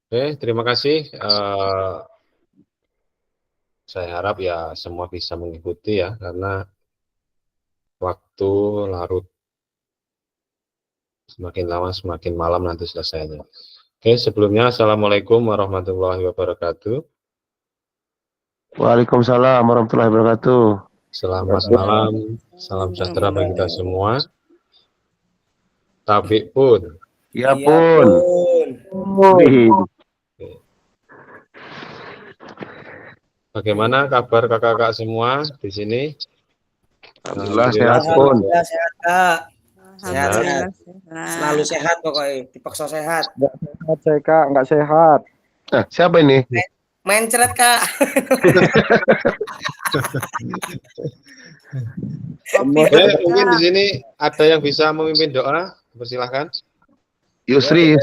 Oke, terima kasih. Saya harap ya semua bisa mengikuti ya, karena waktu larut semakin lama semakin malam nanti selesainya. Oke, sebelumnya Assalamualaikum warahmatullahi wabarakatuh. Waalaikumsalam warahmatullahi wabarakatuh. Selamat malam, salam sejahtera bagi kita semua. Tabik pun. Ya Iya pun. pun. Wih, Bagaimana kabar kakak-kakak semua di sini? Alhamdulillah sehat pun. Alhamdulillah sehat Kak. Sehat. Sehat-sehat. Selalu sehat pokoknya. Dipaksa sehat. Nggak sehat saya kak, nggak sehat. Siapa ini? Mencret Kak. Oke, mungkin di sini ada yang bisa memimpin doa. Persilahkan. Yusri.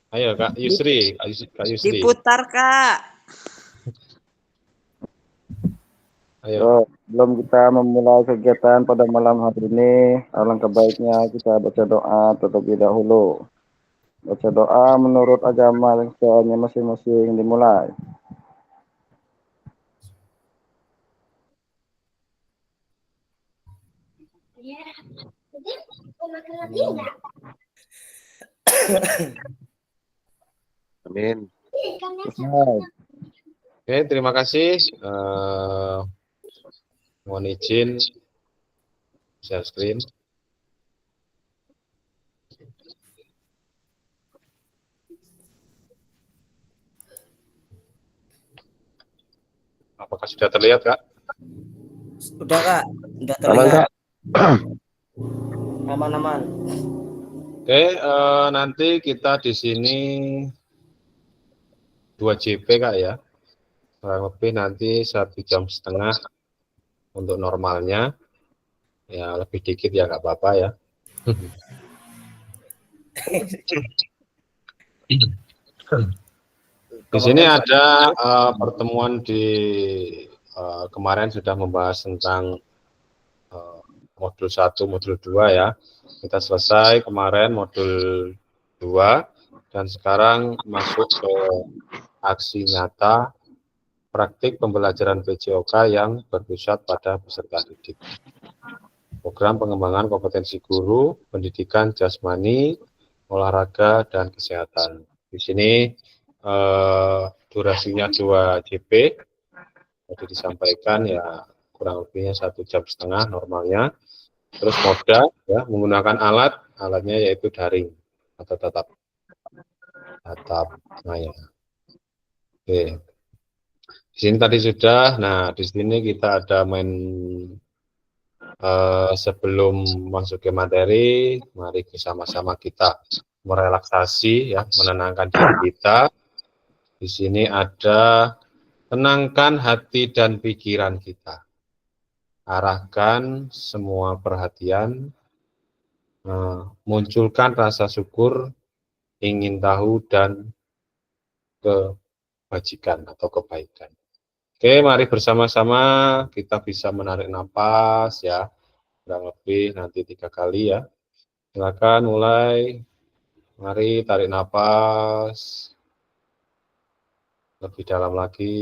Ayo Kak Yusri, Kak Yusri. Diputar, Kak. Ayo. So, sebelum kita memulai kegiatan pada malam hari ini, alangkah baiknya kita baca doa terlebih dahulu. Baca doa menurut agama yang masing-masing dimulai. Amin. Oke, terima kasih. Mohon izin share screen. Apakah sudah terlihat, Kak? Udah Kak. Udah Aman, terlihat. Kak? Aman-aman. Oke, nanti kita di sini 2 JP, Kak ya. Kurang lebih nanti 1,5 jam untuk normalnya. Ya, lebih dikit ya nggak apa-apa ya. Di sini ada pertemuan di kemarin sudah membahas tentang modul 1, modul 2 ya. Kita selesai kemarin modul 2 dan sekarang masuk ke aksi nyata praktik pembelajaran PJOK yang berpusat pada peserta didik. Program pengembangan kompetensi guru, pendidikan jasmani, olahraga, dan kesehatan. Di sini durasinya 2 JP, tadi disampaikan ya kurang lebihnya 1,5 jam normalnya. Terus moda ya menggunakan alatnya yaitu daring atau tatap maya. Oke. Di sini tadi sudah. Nah di sini kita ada main sebelum masuk ke materi, mari bersama-sama kita merelaksasi ya, menenangkan diri kita. Di sini ada tenangkan hati dan pikiran kita. Arahkan semua perhatian, munculkan rasa syukur, ingin tahu, dan kebajikan atau kebaikan. Oke, mari bersama-sama kita bisa menarik napas ya, kurang lebih nanti 3 kali ya. Silakan mulai, mari tarik napas, lebih dalam lagi.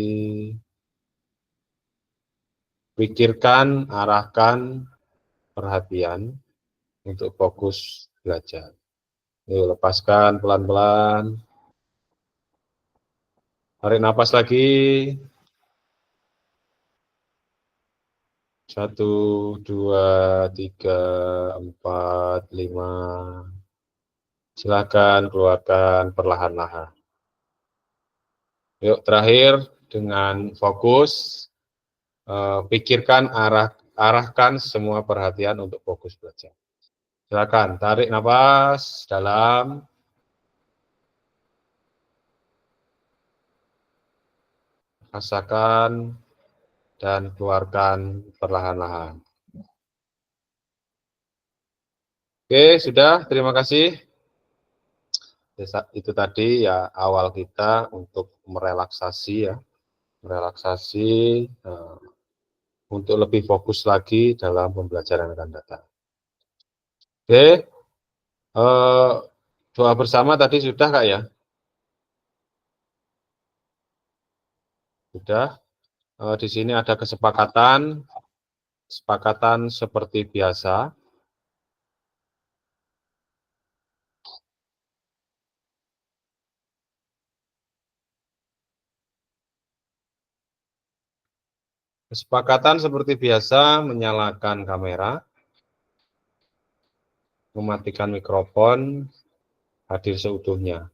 Pikirkan, arahkan perhatian untuk fokus belajar. Yuk, lepaskan pelan-pelan. Tarik napas lagi. 1, 2, 3, 4, 5. Silakan keluarkan perlahan-lahan. Yuk, terakhir dengan fokus. Pikirkan, arahkan semua perhatian untuk fokus belajar. Silakan tarik nafas dalam. Rasakan dan keluarkan perlahan-lahan. Oke, sudah. Terima kasih. Itu tadi ya awal kita untuk merelaksasi ya. Merelaksasi untuk lebih fokus lagi dalam pembelajaran yang akan datang. Oke, doa bersama tadi sudah Kak ya? Sudah. Di sini ada kesepakatan seperti biasa. Kesepakatan seperti biasa, menyalakan kamera, mematikan mikrofon, hadir seutuhnya,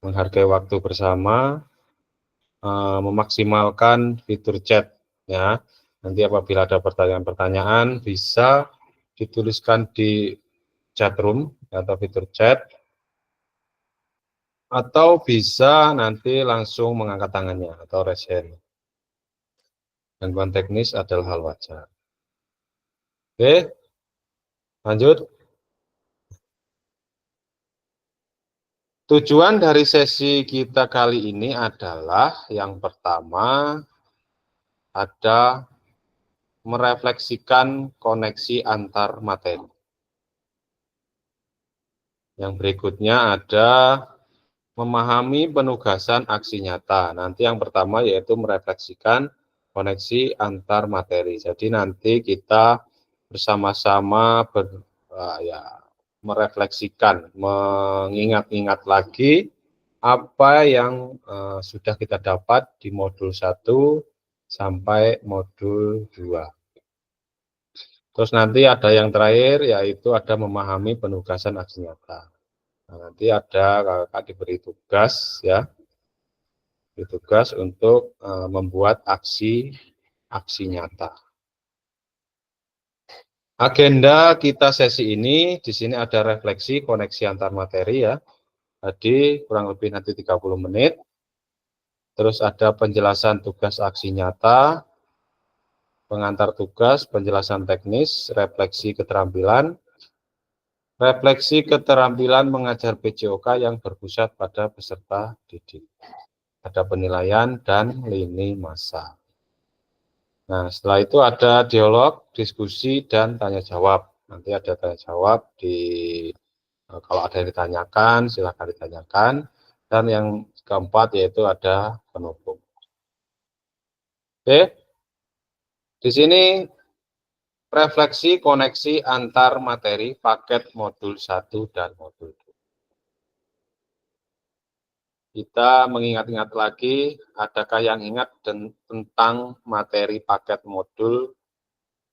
menghargai waktu bersama, memaksimalkan fitur chat, ya. Nanti apabila ada pertanyaan-pertanyaan bisa dituliskan di chat room atau fitur chat, atau bisa nanti langsung mengangkat tangannya atau raise hand. Gangguan teknis adalah hal wajar. Oke, lanjut. Tujuan dari sesi kita kali ini adalah yang pertama ada merefleksikan koneksi antar materi. Yang berikutnya ada memahami penugasan aksi nyata. Nanti yang pertama yaitu merefleksikan koneksi antar materi. Jadi nanti kita bersama-sama merefleksikan, mengingat-ingat lagi apa yang sudah kita dapat di modul 1 sampai modul 2. Terus nanti ada yang terakhir, yaitu ada memahami penugasan aksi nyata. Nah, nanti ada kakak diberi tugas, ya, tugas untuk membuat aksi nyata. Agenda kita sesi ini, di sini ada refleksi koneksi antar materi, ya. Jadi kurang lebih nanti 30 menit. Terus ada penjelasan tugas aksi nyata, pengantar tugas, penjelasan teknis, refleksi keterampilan mengajar PJOK yang berpusat pada peserta didik. Ada penilaian dan lini masa. Nah, setelah itu ada dialog, diskusi, dan tanya jawab. Nanti ada tanya jawab kalau ada yang ditanyakan, silakan ditanyakan. Dan yang keempat yaitu ada penutup. Oke. Di sini refleksi koneksi antar materi paket modul 1 dan modul 2. Kita mengingat-ingat lagi, adakah yang ingat tentang materi paket modul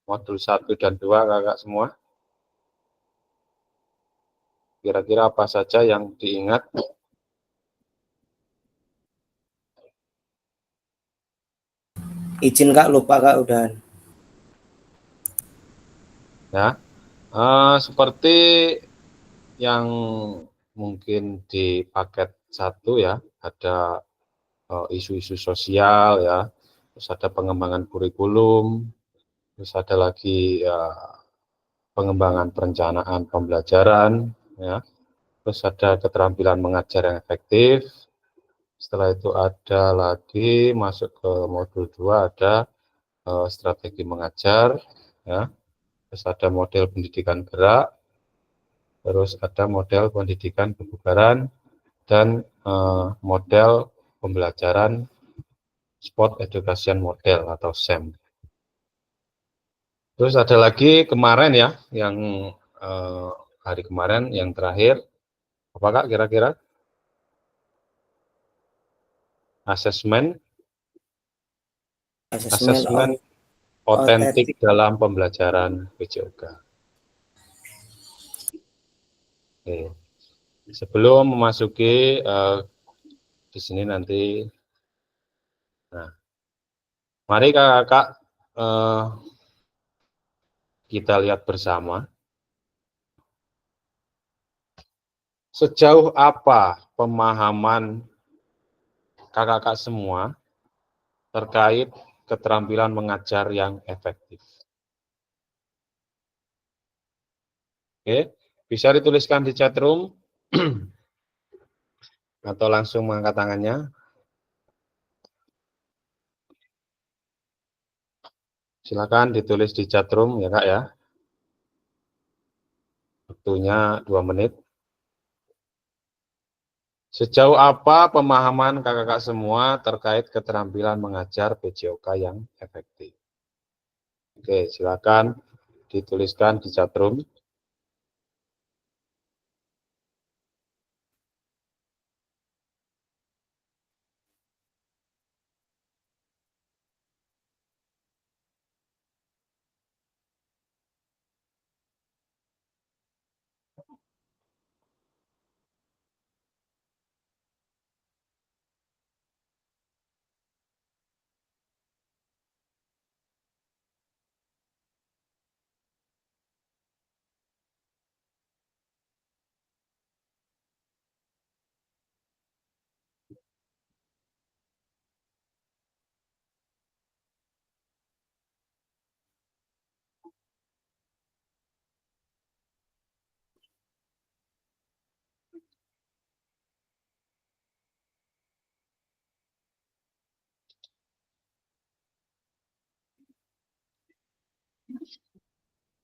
1 dan 2 kakak semua? Kira-kira apa saja yang diingat? Izin Kak, lupa Kak udah. Ya, seperti yang mungkin di paket 1 ya, ada isu-isu sosial ya, terus ada pengembangan kurikulum, terus ada lagi pengembangan perencanaan pembelajaran ya, terus ada keterampilan mengajar yang efektif. Setelah itu ada lagi masuk ke modul 2 ada strategi mengajar ya, terus ada model pendidikan gerak, terus ada model pendidikan kebugaran, dan model pembelajaran Sport Education Model atau SEM. Terus ada lagi kemarin ya, yang hari kemarin yang terakhir, apa Kak kira-kira? Asesmen otentik dalam pembelajaran PJOK. Oke. Sebelum memasuki di sini nanti, nah, mari kakak kita lihat bersama sejauh apa pemahaman kakak-kakak semua terkait keterampilan mengajar yang efektif. Oke, bisa dituliskan di chat room atau langsung mengangkat tangannya. Silakan ditulis di chat room ya Kak ya. Waktunya 2 menit. Sejauh apa pemahaman kakak-kakak semua terkait keterampilan mengajar PJOK yang efektif? Oke, silakan dituliskan di chatroom.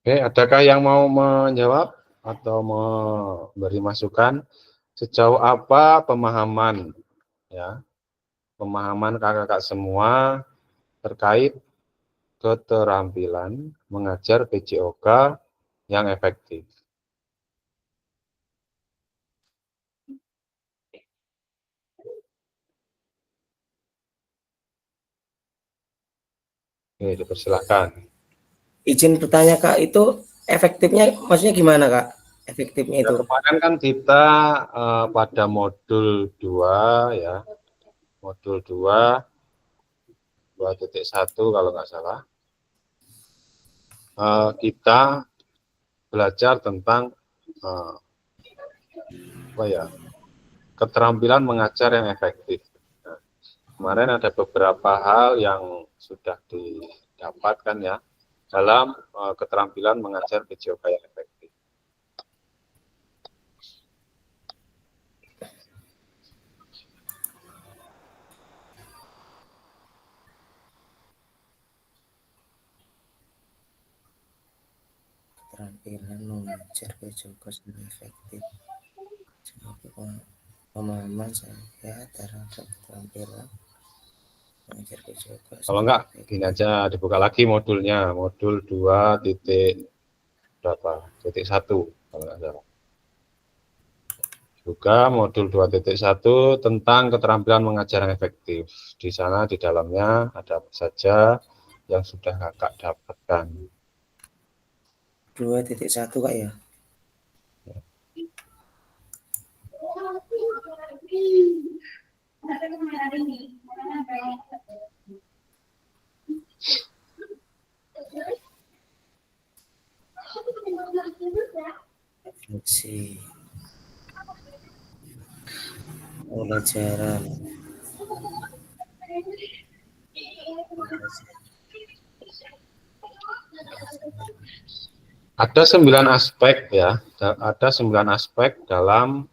Oke, adakah yang mau menjawab atau memberi masukan sejauh apa pemahaman ya, pemahaman kakak-kakak semua terkait keterampilan mengajar PJOK yang efektif? Oke, dipersilakan. Izin bertanya Kak, itu efektifnya maksudnya gimana Kak? Efektifnya Ya, itu. kemarin kan kita pada modul 2 ya, modul 2 2.1 kalau nggak salah, kita belajar tentang apa ya, keterampilan mengajar yang efektif. Nah, kemarin ada beberapa hal yang sudah didapatkan ya dalam keterampilan mengajar PJOK yang efektif. Keterampilan mengajar PJOK yang efektif. Pemahaman saya terhadap keterampilan mengajar PJOK. Kalau enggak, gini aja dibuka lagi modulnya, modul 2 titik berapa? Titik 1 kalau nggak salah. Juga modul 2.1 tentang keterampilan mengajar yang efektif. Di sana di dalamnya ada apa saja yang sudah kakak dapatkan. 2.1 Kak ya. Refleksi pembelajaran Ada 9 aspek ya, ada 9 aspek dalam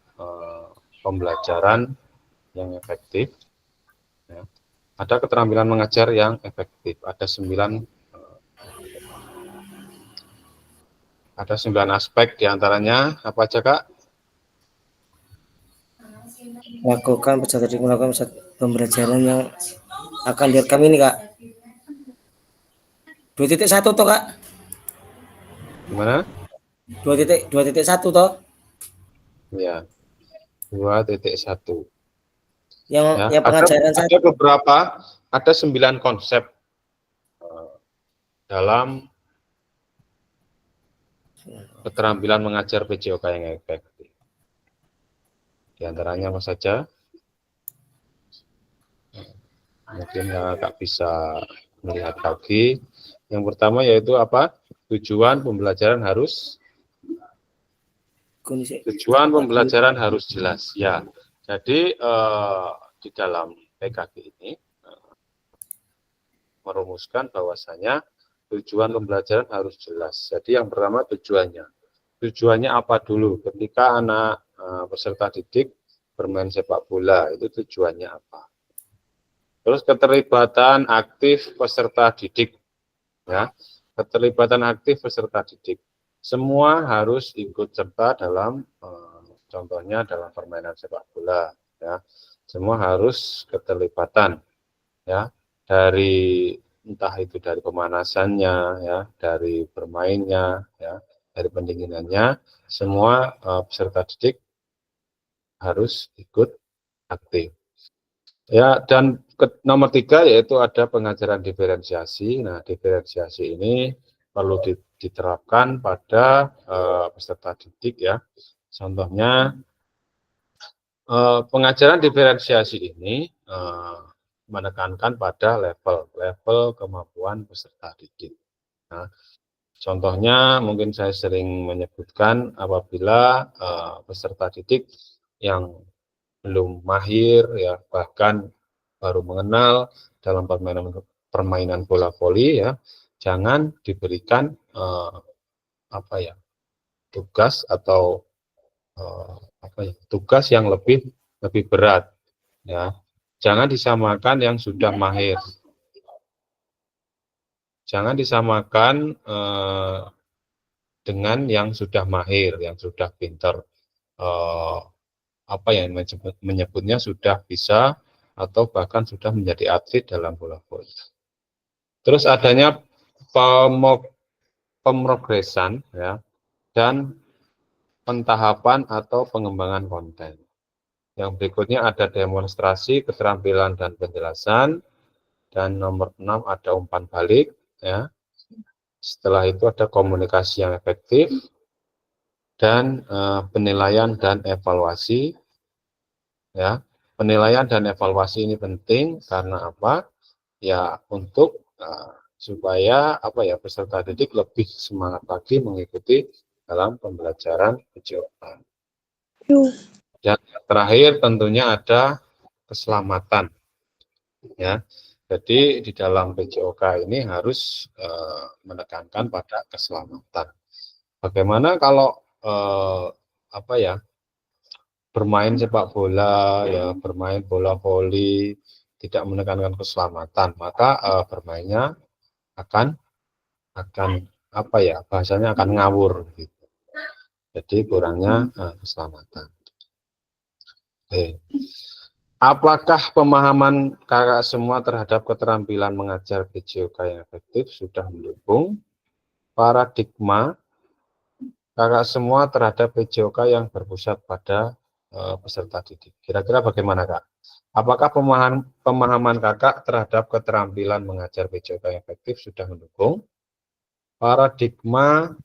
pembelajaran yang efektif. Ya. Ada keterampilan mengajar yang efektif. Ada 9 aspek diantaranya apa aja Kak? melakukan peserta didik melakukan pembelajaran yang akan direkam ini Kak. 2.1 toh Kak? Gimana? 2.1 toh? Ya, 2.1. Yang Ya, pengajaran ada beberapa, ada 9 konsep dalam keterampilan mengajar PJOK yang efektif. Di antaranya apa saja? Mungkin kakak bisa melihat lagi. Yang pertama yaitu apa? Tujuan pembelajaran harus jelas. Ya, jadi di dalam PKG ini merumuskan bahwasanya tujuan pembelajaran harus jelas. Jadi yang pertama tujuannya. Tujuannya apa dulu? Ketika anak peserta didik bermain sepak bola, itu tujuannya apa? Terus keterlibatan aktif peserta didik, ya, keterlibatan aktif peserta didik. Semua harus ikut serta dalam, contohnya dalam permainan sepak bola. ya. Semua harus keterlibatan, ya, dari entah itu dari pemanasannya, ya, dari bermainnya, ya, dari pendinginannya, semua peserta didik harus ikut aktif. Ya, dan nomor 3 yaitu ada pengajaran diferensiasi. Nah, diferensiasi ini perlu diterapkan pada peserta didik, ya. Contohnya pengajaran diferensiasi ini menekankan pada level kemampuan peserta didik. Nah, contohnya mungkin saya sering menyebutkan apabila peserta didik yang belum mahir, ya, bahkan baru mengenal dalam permainan bola voli, ya, jangan diberikan apa ya, tugas atau tugas yang lebih berat, ya. Jangan disamakan yang sudah mahir. Jangan disamakan dengan yang sudah mahir, yang sudah pintar, apa yang menyebutnya sudah bisa atau bahkan sudah menjadi atlet dalam bola voli. Terus adanya pemrogresan, ya, dan pentahapan atau pengembangan konten. Yang berikutnya ada demonstrasi, keterampilan dan penjelasan, dan nomor 6 ada umpan balik, ya. Setelah itu ada komunikasi yang efektif dan penilaian dan evaluasi, ya. Penilaian dan evaluasi ini penting karena apa? Ya, untuk supaya apa ya, peserta didik lebih semangat lagi mengikuti dalam pembelajaran PJOK. Dan terakhir tentunya ada keselamatan, ya. Jadi di dalam PJOK ini harus menekankan pada keselamatan. Bagaimana kalau apa ya, bermain sepak bola, ya, bermain bola voli tidak menekankan keselamatan, maka bermainnya akan apa ya, bahasanya akan ngawur gitu. Jadi kurangnya keselamatan. Oke. Apakah pemahaman kakak semua terhadap keterampilan mengajar PJOK yang efektif sudah mendukung? Paradigma kakak semua terhadap PJOK yang berpusat pada peserta didik. Kira-kira bagaimana, Kak? Apakah pemahaman kakak terhadap keterampilan mengajar PJOK yang efektif sudah mendukung? Paradigma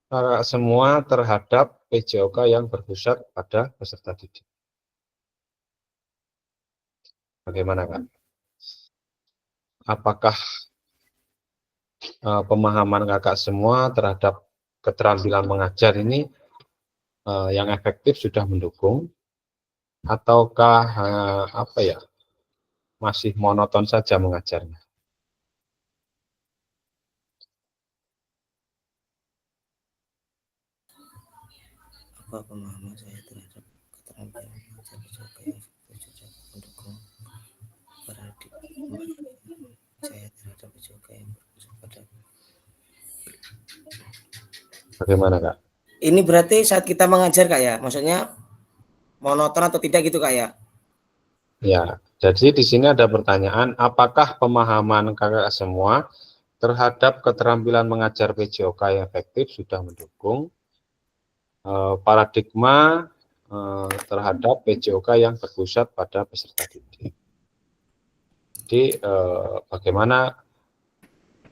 kakak semua terhadap PJOK yang berpusat pada peserta didik. Bagaimana, Kak? Apakah pemahaman kakak semua terhadap keterampilan mengajar ini yang efektif sudah mendukung, ataukah apa ya, masih monoton saja mengajarnya? Apa pemahaman saya terhadap keterampilan mengajar PJOK yang efektif sudah mendukung? Paradigma saya terhadap PJOK yang berpusat pada. Bagaimana, Kak? Ini berarti saat kita mengajar, Kak, ya? Maksudnya monoton atau tidak gitu, Kak, ya? Ya, jadi di sini ada pertanyaan, apakah pemahaman kakak semua terhadap keterampilan mengajar PJOK yang efektif sudah mendukung paradigma terhadap PJOK yang berpusat pada peserta didik? Jadi bagaimana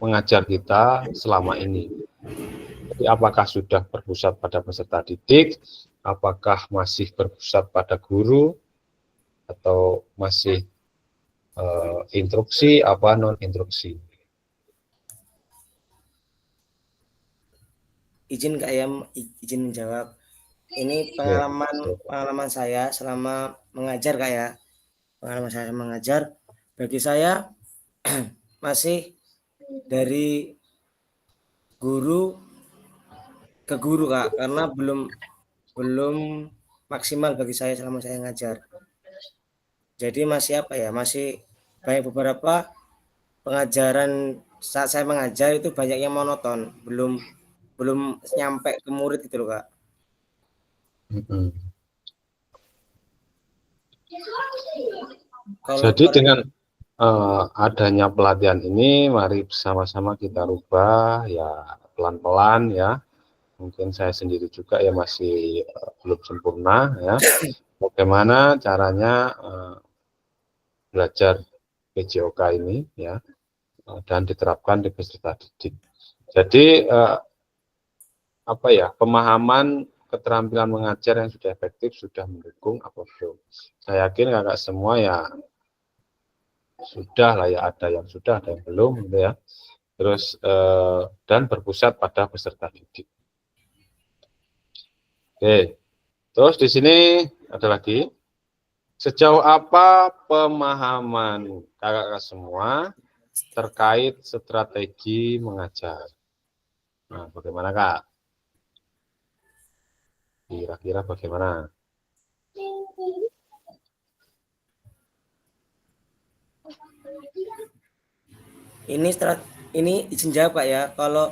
mengajar kita selama ini? Jadi apakah sudah berpusat pada peserta didik? Apakah masih berpusat pada guru? Atau masih instruksi apa non-instruksi? Izin, Kak, ya, izin menjawab. Ini Ya, pengalaman saya selama mengajar, Kak, ya. Pengalaman saya mengajar, bagi saya masih dari guru ke guru, Kak, karena belum maksimal bagi saya selama saya ngajar. Jadi masih apa ya, masih banyak beberapa pengajaran saat saya mengajar itu banyak yang monoton, belum nyampe ke murid gitu loh, Kak. Kalau Jadi dengan adanya pelatihan ini, mari bersama-sama kita rubah ya pelan-pelan ya. Mungkin saya sendiri juga ya masih belum sempurna ya. Bagaimana caranya belajar PJOK ini ya dan diterapkan di peserta didik. Jadi apa ya, pemahaman keterampilan mengajar yang sudah efektif sudah mendukung apa belum? Saya yakin kakak semua ya sudah lah ya, ada yang sudah, ada yang belum gitu ya. Terus dan berpusat pada peserta didik. Oke, terus di sini ada lagi, sejauh apa pemahaman kakak semua terkait strategi mengajar? Nah, bagaimana kak? Kira-kira bagaimana? Ini izin jawab Pak ya. Kalau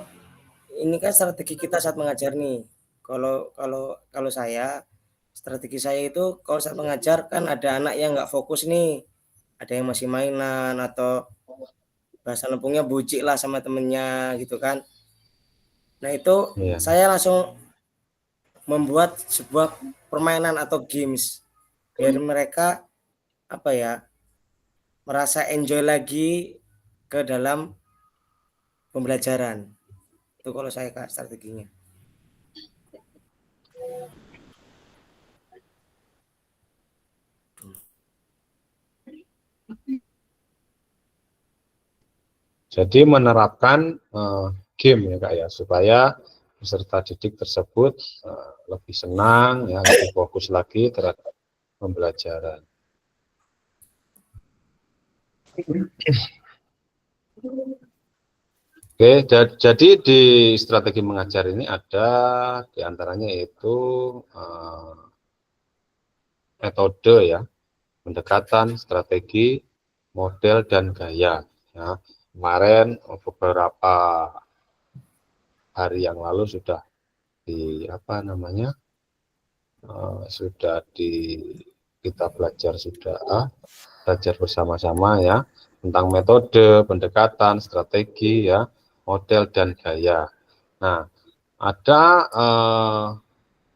ini kan strategi kita saat mengajar nih. Kalau saya, strategi saya itu kalau saat mengajar kan ada anak yang nggak fokus nih, ada yang masih mainan atau bahasa lempungnya bucik lah sama temennya gitu kan. Nah itu Iya. saya langsung membuat sebuah permainan atau games biar mereka apa ya, merasa enjoy lagi ke dalam pembelajaran. Itu kalau saya Kak strateginya. Jadi menerapkan game ya kak ya, supaya peserta didik tersebut lebih senang ya, lebih fokus lagi terhadap pembelajaran. Oke, jadi di strategi mengajar ini ada diantaranya yaitu metode ya, pendekatan, strategi, model dan gaya. Ya, kemarin beberapa hari yang lalu sudah di apa namanya, sudah kita belajar belajar bersama-sama ya tentang metode, pendekatan, strategi ya, model dan gaya. Nah, ada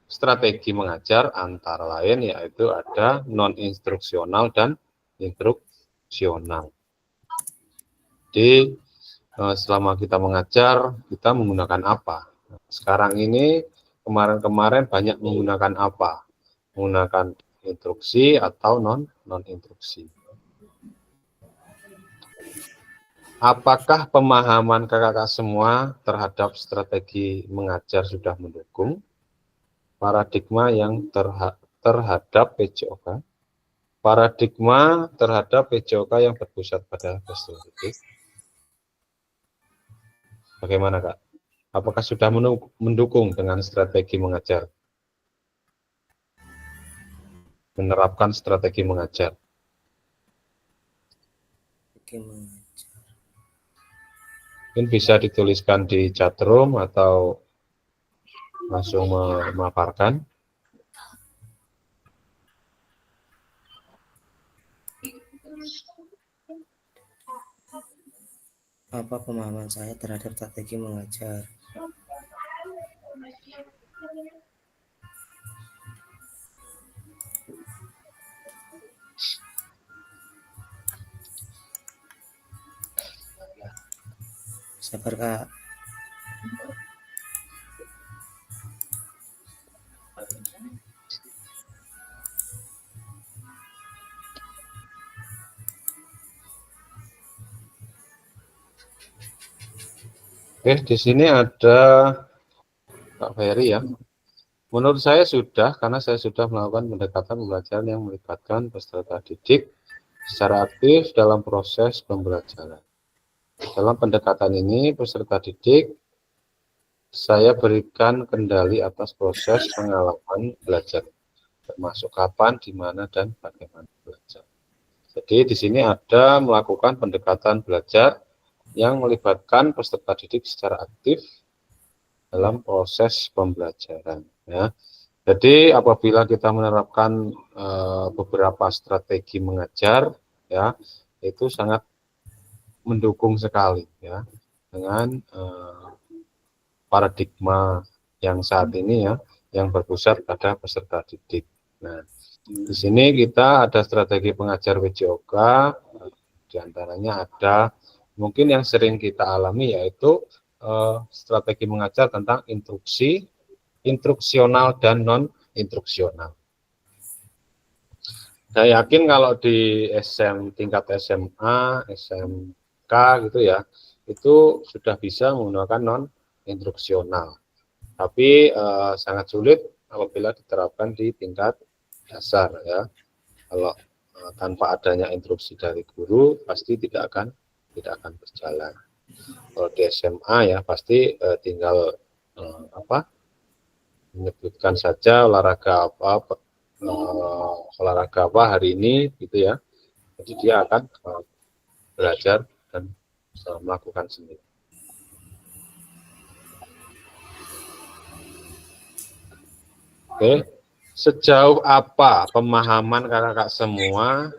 strategi mengajar antara lain yaitu ada non instruksional dan instruksional. Jadi selama kita mengajar kita menggunakan apa? Sekarang ini kemarin-kemarin banyak menggunakan apa? Menggunakan instruksi atau non instruksi. Apakah pemahaman kakak-kakak semua terhadap strategi mengajar sudah mendukung paradigma yang terhadap PJOK? Paradigma terhadap PJOK yang berpusat pada peserta didik. Bagaimana kak? Apakah sudah mendukung dengan strategi mengajar? Menerapkan strategi mengajar. Mungkin bisa dituliskan di chatroom atau langsung memaparkan. Apa pemahaman saya terhadap strategi mengajar? Sabar Kak. Oke, di sini ada Kak Ferry ya. Menurut saya sudah, karena saya sudah melakukan pendekatan pembelajaran yang melibatkan peserta didik secara aktif dalam proses pembelajaran. Dalam pendekatan ini, peserta didik saya berikan kendali atas proses pengalaman belajar, termasuk kapan, di mana, dan bagaimana belajar. Jadi di sini ada melakukan pendekatan belajar yang melibatkan peserta didik secara aktif dalam proses pembelajaran. Ya. Jadi apabila kita menerapkan beberapa strategi mengajar, ya, itu sangat mendukung sekali, ya, dengan paradigma yang saat ini, ya, yang berpusat pada peserta didik. Nah, di sini kita ada strategi pengajar WJOK, di antaranya ada mungkin yang sering kita alami yaitu strategi mengajar tentang instruksi, instruksional dan non instruksional. Saya yakin kalau di tingkat SMA, SMK gitu ya, itu sudah bisa menggunakan non instruksional. Tapi sangat sulit apabila diterapkan di tingkat dasar, ya. Kalau tanpa adanya instruksi dari guru pasti tidak akan berjalan. Kalau di SMA ya pasti tinggal menyebutkan saja olahraga apa hari ini gitu ya. Jadi dia akan belajar dan melakukan sendiri. Oke, sejauh apa pemahaman kakak-kakak semua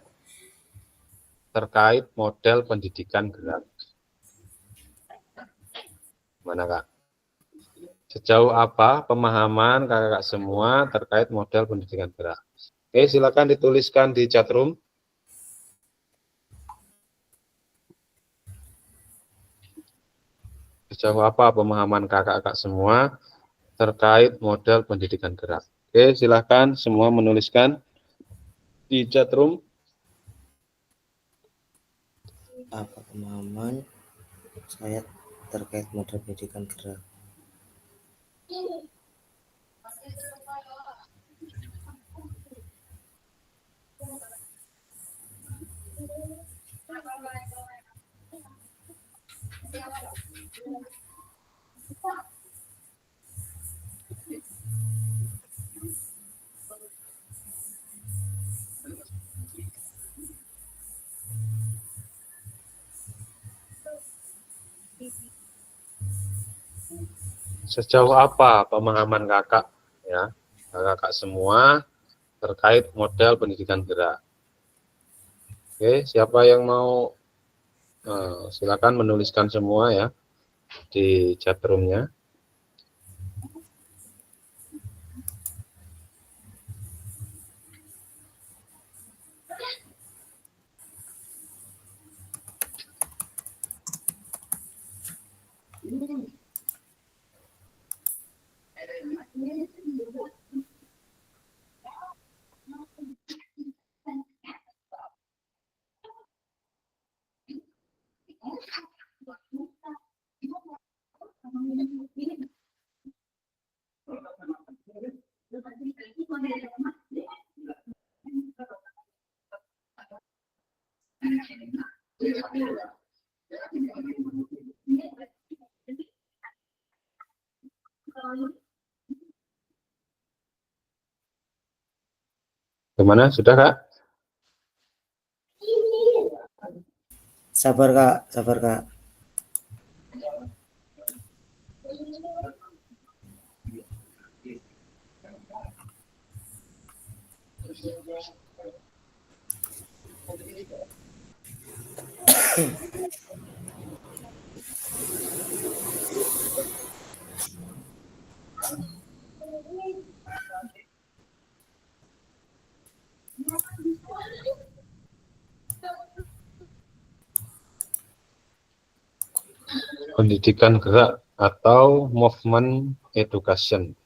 terkait model pendidikan gerak? Mana Kak? Sejauh apa pemahaman kakak-kakak semua terkait model pendidikan gerak? Oke, silakan dituliskan di chat room. Sejauh apa pemahaman kakak-kakak semua terkait model pendidikan gerak? Oke, silakan semua menuliskan di chat room. Apa pemahaman saya terkait model pendidikan gerak? Sejauh apa pemahaman kakak, ya, kakak semua terkait model pendidikan gerak? Oke, siapa yang mau silakan menuliskan semua ya di chat roomnya. Gimana? Sudah Kak? Sabar Kak, sabar Kak. Pendidikan gerak atau movement education.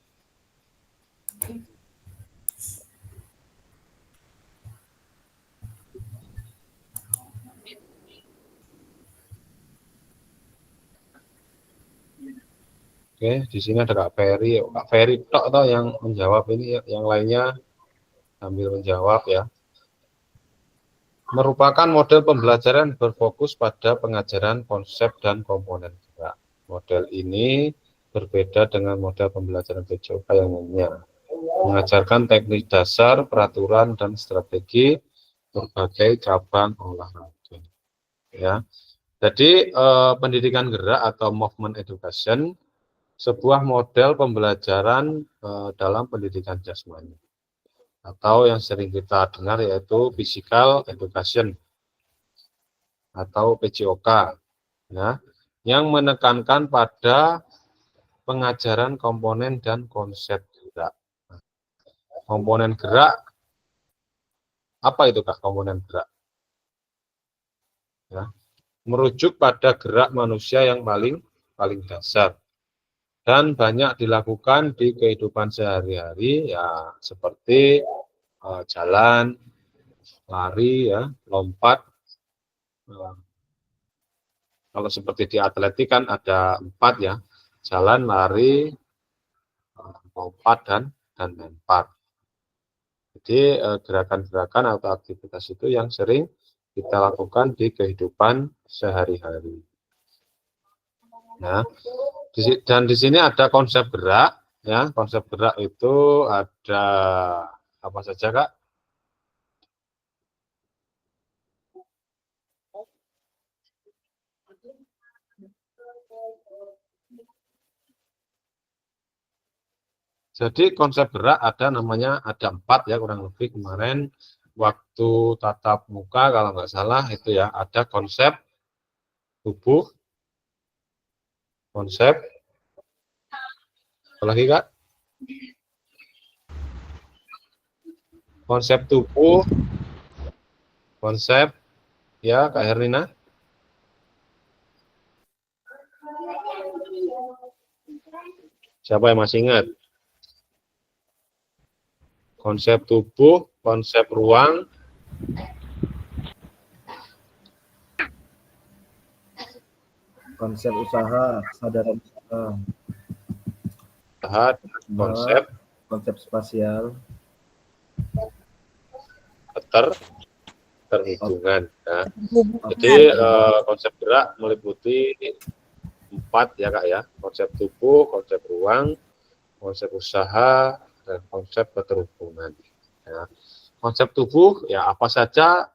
Oke, di sini ada Kak Ferry. Kak Ferry tok toh yang menjawab ini, yang lainnya sambil menjawab ya. Merupakan model pembelajaran berfokus pada pengajaran konsep dan komponen gerak. Model ini berbeda dengan model pembelajaran PJOK yang umumnya, mengajarkan teknik dasar, peraturan, dan strategi berbagai cabang olahraga. Ya, jadi pendidikan gerak atau movement education sebuah model pembelajaran dalam pendidikan jasmani, atau yang sering kita dengar yaitu physical education atau PJOK, ya, yang menekankan pada pengajaran komponen dan konsep gerak. Komponen gerak, apa itu Kak komponen gerak? Ya, merujuk pada gerak manusia yang paling dasar dan banyak dilakukan di kehidupan sehari-hari, ya seperti jalan, lari, ya, lompat. Kalau seperti di atletik kan ada 4 ya, jalan, lari, lompat dan lempar. Jadi gerakan-gerakan atau aktivitas itu yang sering kita lakukan di kehidupan sehari-hari. Nah, dan di sini ada konsep gerak, ya. Konsep gerak itu ada apa saja, Kak? Jadi konsep gerak ada namanya, ada 4 ya kurang lebih kemarin waktu tatap muka kalau nggak salah itu ya, ada konsep tubuh, konsep apa lagi Kak? Konsep tubuh, konsep ya Kak Herlina. Siapa yang masih ingat? Konsep tubuh, konsep ruang, Konsep usaha, kesadaran usaha, konsep konsep spasial, terhitungan. Nah, jadi konsep gerak meliputi 4 ya Kak ya, konsep tubuh, konsep ruang, konsep usaha, dan konsep keterhubungan. Ya. Konsep tubuh ya apa saja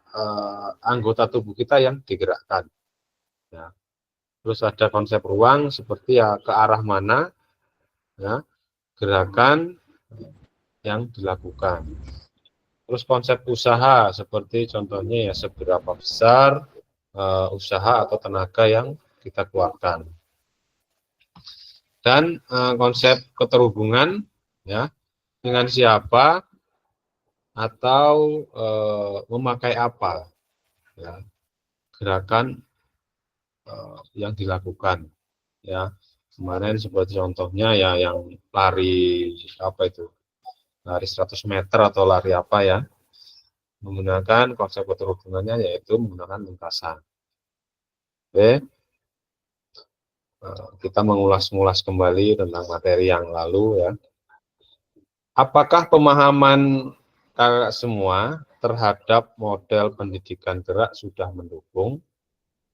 anggota tubuh kita yang digerakkan. Ya. Terus ada konsep ruang seperti ya ke arah mana ya, gerakan yang dilakukan. Terus konsep usaha seperti contohnya ya seberapa besar usaha atau tenaga yang kita keluarkan. Dan konsep keterhubungan ya, dengan siapa atau memakai apa ya, gerakan yang dilakukan ya. Kemarin seperti contohnya ya yang lari apa itu, lari 100 meter atau lari apa ya, menggunakan konsep keterhubungannya yaitu menggunakan lintasan. Oke, kita mengulas-ngulas kembali tentang materi yang lalu ya. Apakah pemahaman kakak semua terhadap model pendidikan gerak sudah mendukung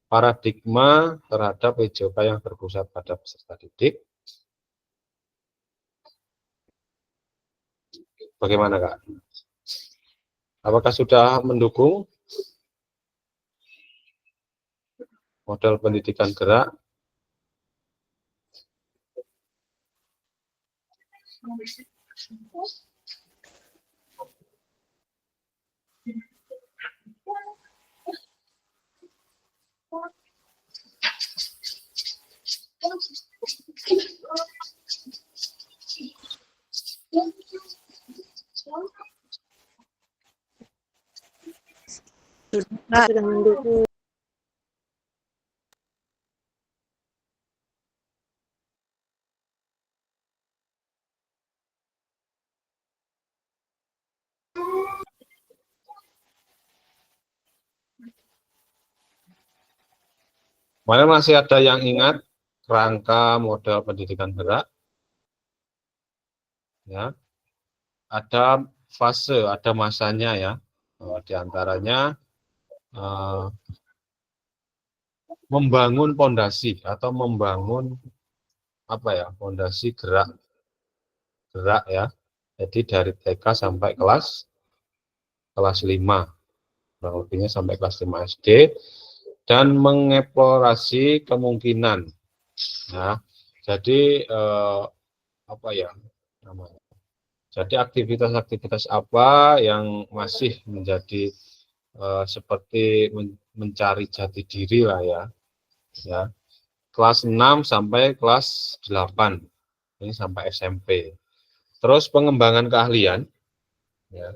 paradigma terhadap PJOK yang berpusat pada peserta didik? Bagaimana Kak? Apakah sudah mendukung model pendidikan gerak? Sudah mendukung. Mana masih ada yang ingat rangka model pendidikan gerak? Ya, ada fase, ada masanya ya. Di antaranya membangun pondasi atau membangun apa ya, pondasi gerak ya. Jadi dari TK sampai kelas 5, kurang lebihnya sampai kelas 5 SD, dan mengeksplorasi kemungkinan. Ya, Jadi apa ya namanya? Jadi aktivitas-aktivitas apa yang masih menjadi seperti mencari jati diri lah ya. Kelas 6 sampai kelas 8. Ini sampai SMP. Terus pengembangan keahlian, ya,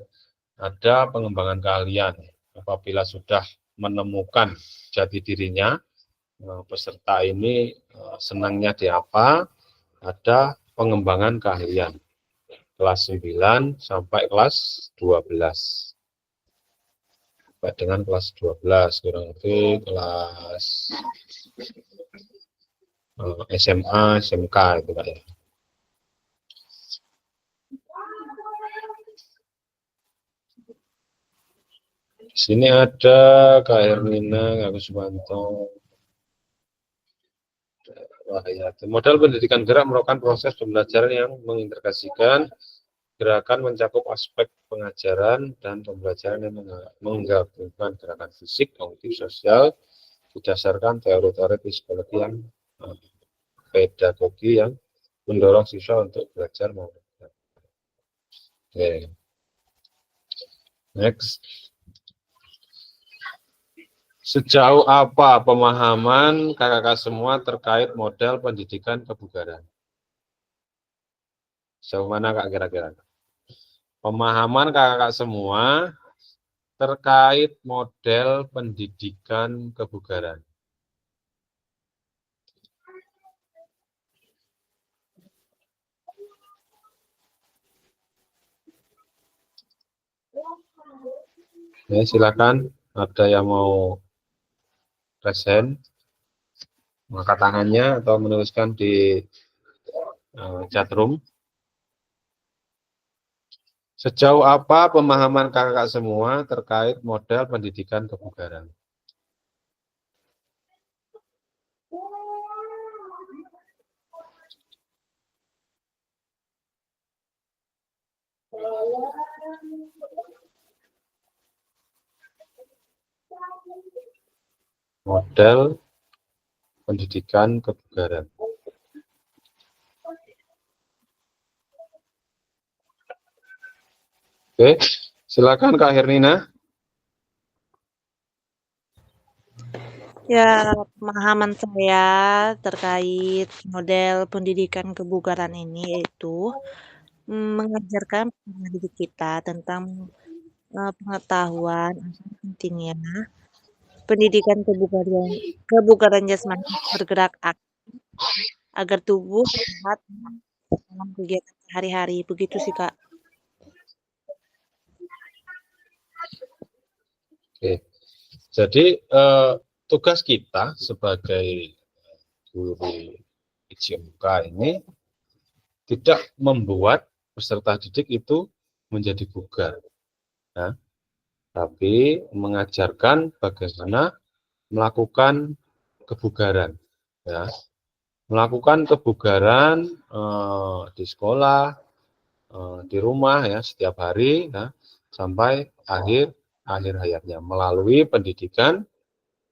ada pengembangan keahlian. Apabila sudah menemukan jati dirinya, peserta ini senangnya di apa, ada pengembangan keahlian. Kelas 9 sampai kelas 12. Sampai dengan kelas 12, kurang lebih kelas SMA, SMK itu Pak ya. Di sini ada Kak Hermina, Kak Kuswanto. Model pendidikan gerak merupakan proses pembelajaran yang mengintegrasikan gerakan mencakup aspek pengajaran dan pembelajaran yang menggabungkan gerakan fisik, kognitif, sosial berdasarkan teori-teori psikologi yang pedagogi yang mendorong siswa untuk belajar maupun belajar. Oke. Next. Sejauh apa pemahaman kakak-kakak semua terkait model pendidikan kebugaran? Sejauh mana Kak kira-kira? Pemahaman kakak-kakak semua terkait model pendidikan kebugaran. Ya, silakan. Ada yang mau present, mengangkat tangannya atau menuliskan di chat room. Sejauh apa pemahaman kakak semua terkait model pendidikan kebugaran? Model pendidikan kebugaran. Oke, silakan Kak Hernina. Ya, pemahaman saya terkait model pendidikan kebugaran ini yaitu mengajarkan peserta didik kita tentang pengetahuan pentingnya pendidikan kebugaran jasmani bergerak aktif agar tubuh sehat dalam kegiatan sehari-hari. Begitu sih Kak. Oke. Jadi tugas kita sebagai guru IJMK ini tidak membuat peserta didik itu menjadi bugar, ya, tapi mengajarkan bagaimana melakukan kebugaran, ya, melakukan kebugaran di sekolah, di rumah, ya, setiap hari, ya, sampai akhir hayatnya melalui pendidikan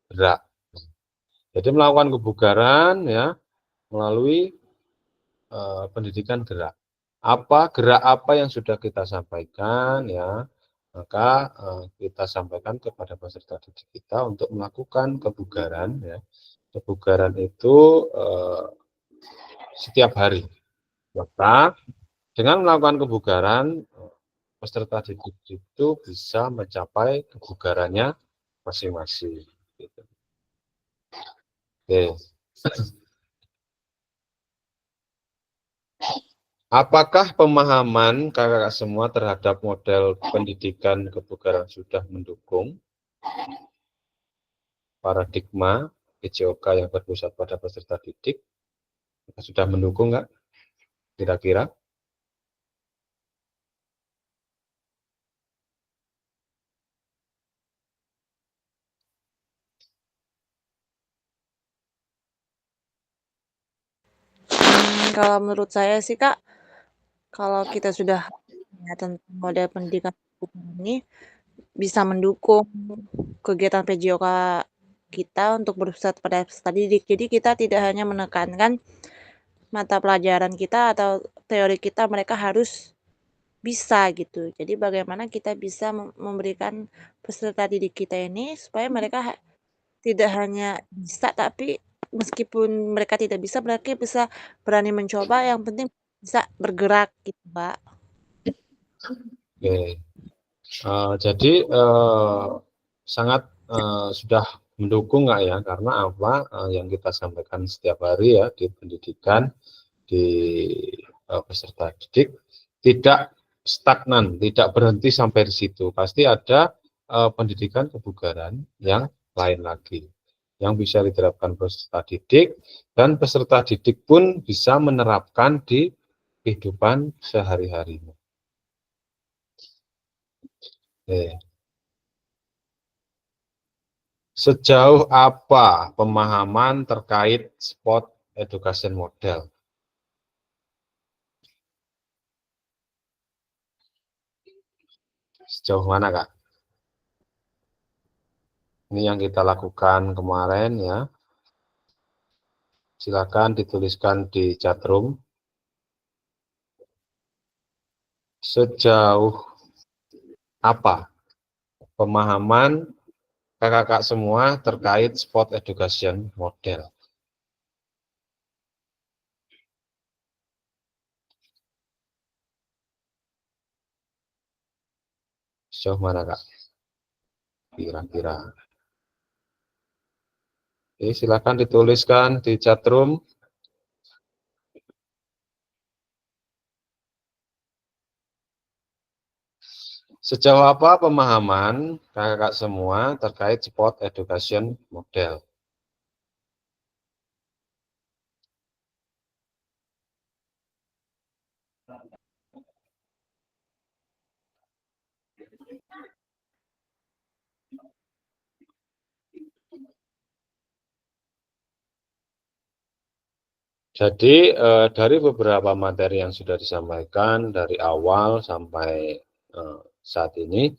gerak. Jadi melakukan kebugaran, ya, melalui pendidikan gerak. Gerak apa yang sudah kita sampaikan, ya, maka kita sampaikan kepada peserta didik kita untuk melakukan kebugaran, ya. Kebugaran itu setiap hari. Maka dengan melakukan kebugaran, peserta didik itu bisa mencapai kebugarannya masing-masing. Gitu. Oke. Apakah pemahaman kakak semua terhadap model pendidikan kebugaran sudah mendukung paradigma PJOK yang berpusat pada peserta didik? Sudah mendukung nggak? Kira-kira? Kalau menurut saya sih Kak, kalau kita sudah ya, tentang model pendidikan ini bisa mendukung kegiatan PJOK kita untuk berpusat pada peserta didik. Jadi kita tidak hanya menekankan mata pelajaran kita atau teori kita mereka harus bisa gitu. Jadi bagaimana kita bisa memberikan peserta didik kita ini supaya mereka tidak hanya bisa tapi meskipun mereka tidak bisa mereka bisa berani mencoba yang penting bisa bergerak gitu, Pak. Oke. Jadi sangat sudah mendukung nggak ya, karena apa yang kita sampaikan setiap hari ya di pendidikan, di peserta didik tidak stagnan, tidak berhenti sampai di situ. Pasti ada pendidikan kebugaran yang lain lagi yang bisa diterapkan peserta didik, dan peserta didik pun bisa menerapkan di kehidupan sehari-harinya. Sejauh apa pemahaman terkait sport education model? Sejauh mana, Kak? Ini yang kita lakukan kemarin ya. Silakan dituliskan di chatroom. Sejauh apa pemahaman kakak-kakak semua terkait sport education model? Sejauh mana, Kak? Kira-kira. Oke, silakan dituliskan di chatroom. Sejauh apa pemahaman kakak-kakak semua terkait sport education model? Jadi dari beberapa materi yang sudah disampaikan dari awal sampai saat ini,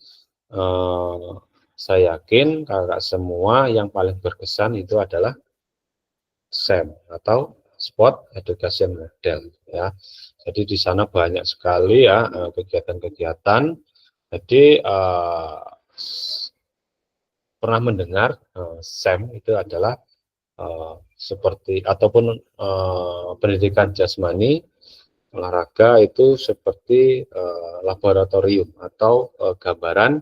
saya yakin kakak semua yang paling berkesan itu adalah SEM atau Sport Education Model ya. Jadi di sana banyak sekali ya kegiatan-kegiatan. Jadi pernah mendengar SEM itu adalah seperti ataupun pendidikan jasmani olahraga itu seperti laboratorium atau gambaran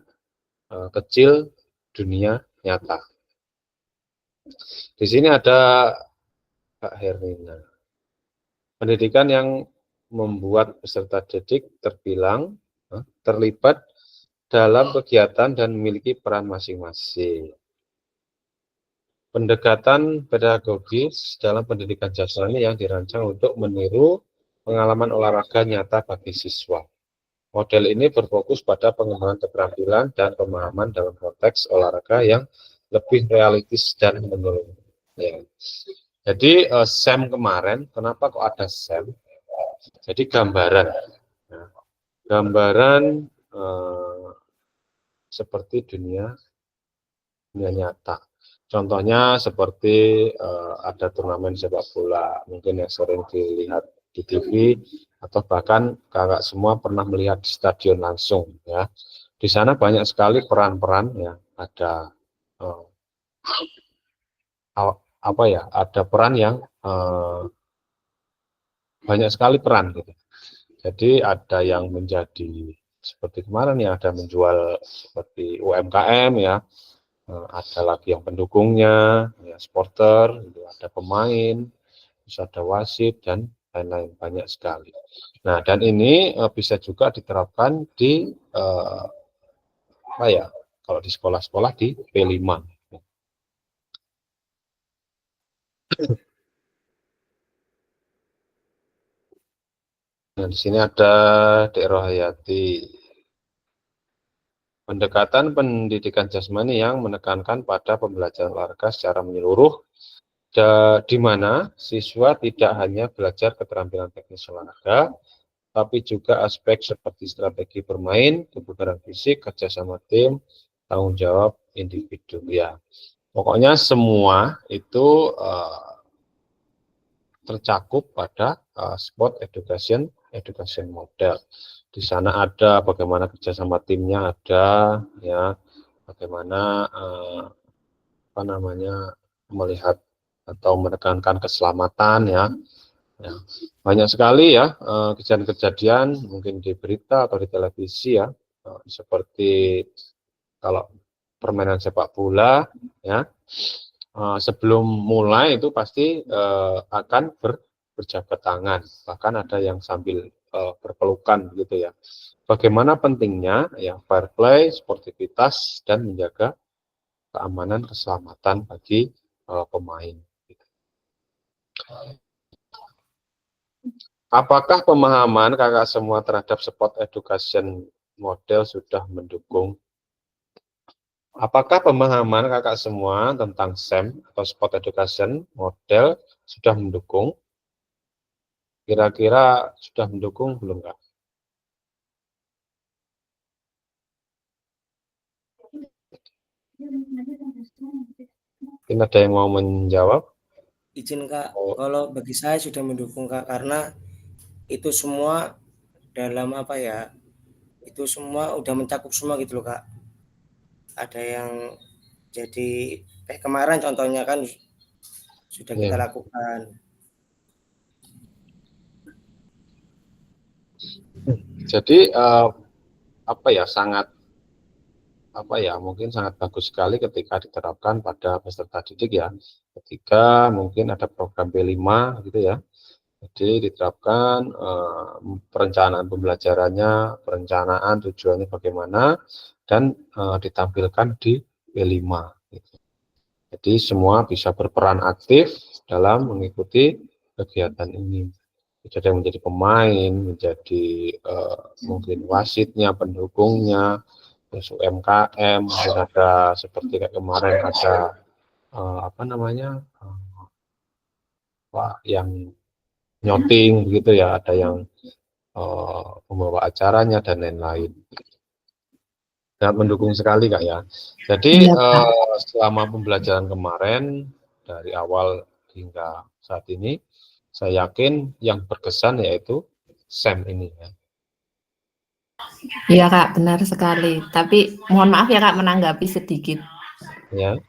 kecil dunia nyata. Di sini ada Kak Herlina. Pendidikan yang membuat peserta didik terbilang terlibat dalam kegiatan dan memiliki peran masing-masing. Pendekatan pedagogis dalam pendidikan jasmani yang dirancang untuk meniru pengalaman olahraga nyata bagi siswa. Model ini berfokus pada pengembangan keterampilan dan pemahaman dalam konteks olahraga yang lebih realistis dan menyeluruh. Ya. Jadi SEM kemarin, kenapa kok ada SEM? Jadi gambaran, ya. Gambaran seperti dunia nyata. Contohnya seperti ada turnamen sepak bola, mungkin yang sering dilihat di TV, atau bahkan kakak semua pernah melihat di stadion langsung ya. Di sana banyak sekali peran-peran ya, ada apa ya, ada peran yang banyak sekali peran gitu. Jadi ada yang menjadi seperti kemarin ya, ada menjual seperti UMKM ya. Ada lagi yang pendukungnya, ya, supporter, ada pemain, bisa ada wasit dan lain-lain, banyak sekali. Nah, dan ini bisa juga diterapkan di apa ya? Kalau di sekolah-sekolah di P5. Nah, di sini ada Dek Rohayati. Pendekatan pendidikan jasmani yang menekankan pada pembelajaran olahraga secara menyeluruh, di mana siswa tidak hanya belajar keterampilan teknis olahraga, tapi juga aspek seperti strategi bermain, kebugaran fisik, kerjasama tim, tanggung jawab individu. Ya, pokoknya semua itu tercakup pada sport education model. Di sana ada bagaimana kerjasama timnya ada, ya, bagaimana melihat atau menekankan keselamatan, ya. Ya, banyak sekali ya kejadian-kejadian mungkin di berita atau di televisi ya, seperti kalau permainan sepak bola ya, sebelum mulai itu pasti akan berjabat tangan, bahkan ada yang sambil berpelukan gitu ya. Bagaimana pentingnya ya fair play, sportivitas, dan menjaga keamanan keselamatan bagi pemain. Apakah pemahaman kakak semua terhadap sport education model sudah mendukung? Apakah pemahaman kakak semua tentang SEM atau sport education model sudah mendukung? Kira-kira sudah mendukung belum, Kak? Mungkin ada yang mau menjawab? Izin Kak, Oh, kalau bagi saya sudah mendukung Kak, karena itu semua dalam apa ya, itu semua udah mencakup semua gitu loh Kak. Ada yang jadi kayak kemarin contohnya kan sudah kita iya. lakukan. Jadi apa ya, mungkin sangat bagus sekali ketika diterapkan pada peserta didik ya. Ketika mungkin ada program B5 gitu ya. Jadi diterapkan perencanaan pembelajarannya, perencanaan tujuannya bagaimana, dan ditampilkan di B5. Gitu. Jadi semua bisa berperan aktif dalam mengikuti kegiatan ini. Jadi ada yang menjadi pemain, menjadi mungkin wasitnya, pendukungnya, terus UMKM, mungkin ada seperti kayak kemarin ada yang nyouting begitu ya, ada yang membawa acaranya dan lain-lain. Sangat mendukung sekali Kak ya. Jadi Iya, Kak. selama pembelajaran kemarin dari awal hingga saat ini, saya yakin yang berkesan yaitu SEM ini ya. Iya, Kak, benar sekali. Tapi mohon maaf ya, Kak, menanggapi sedikit. Ya.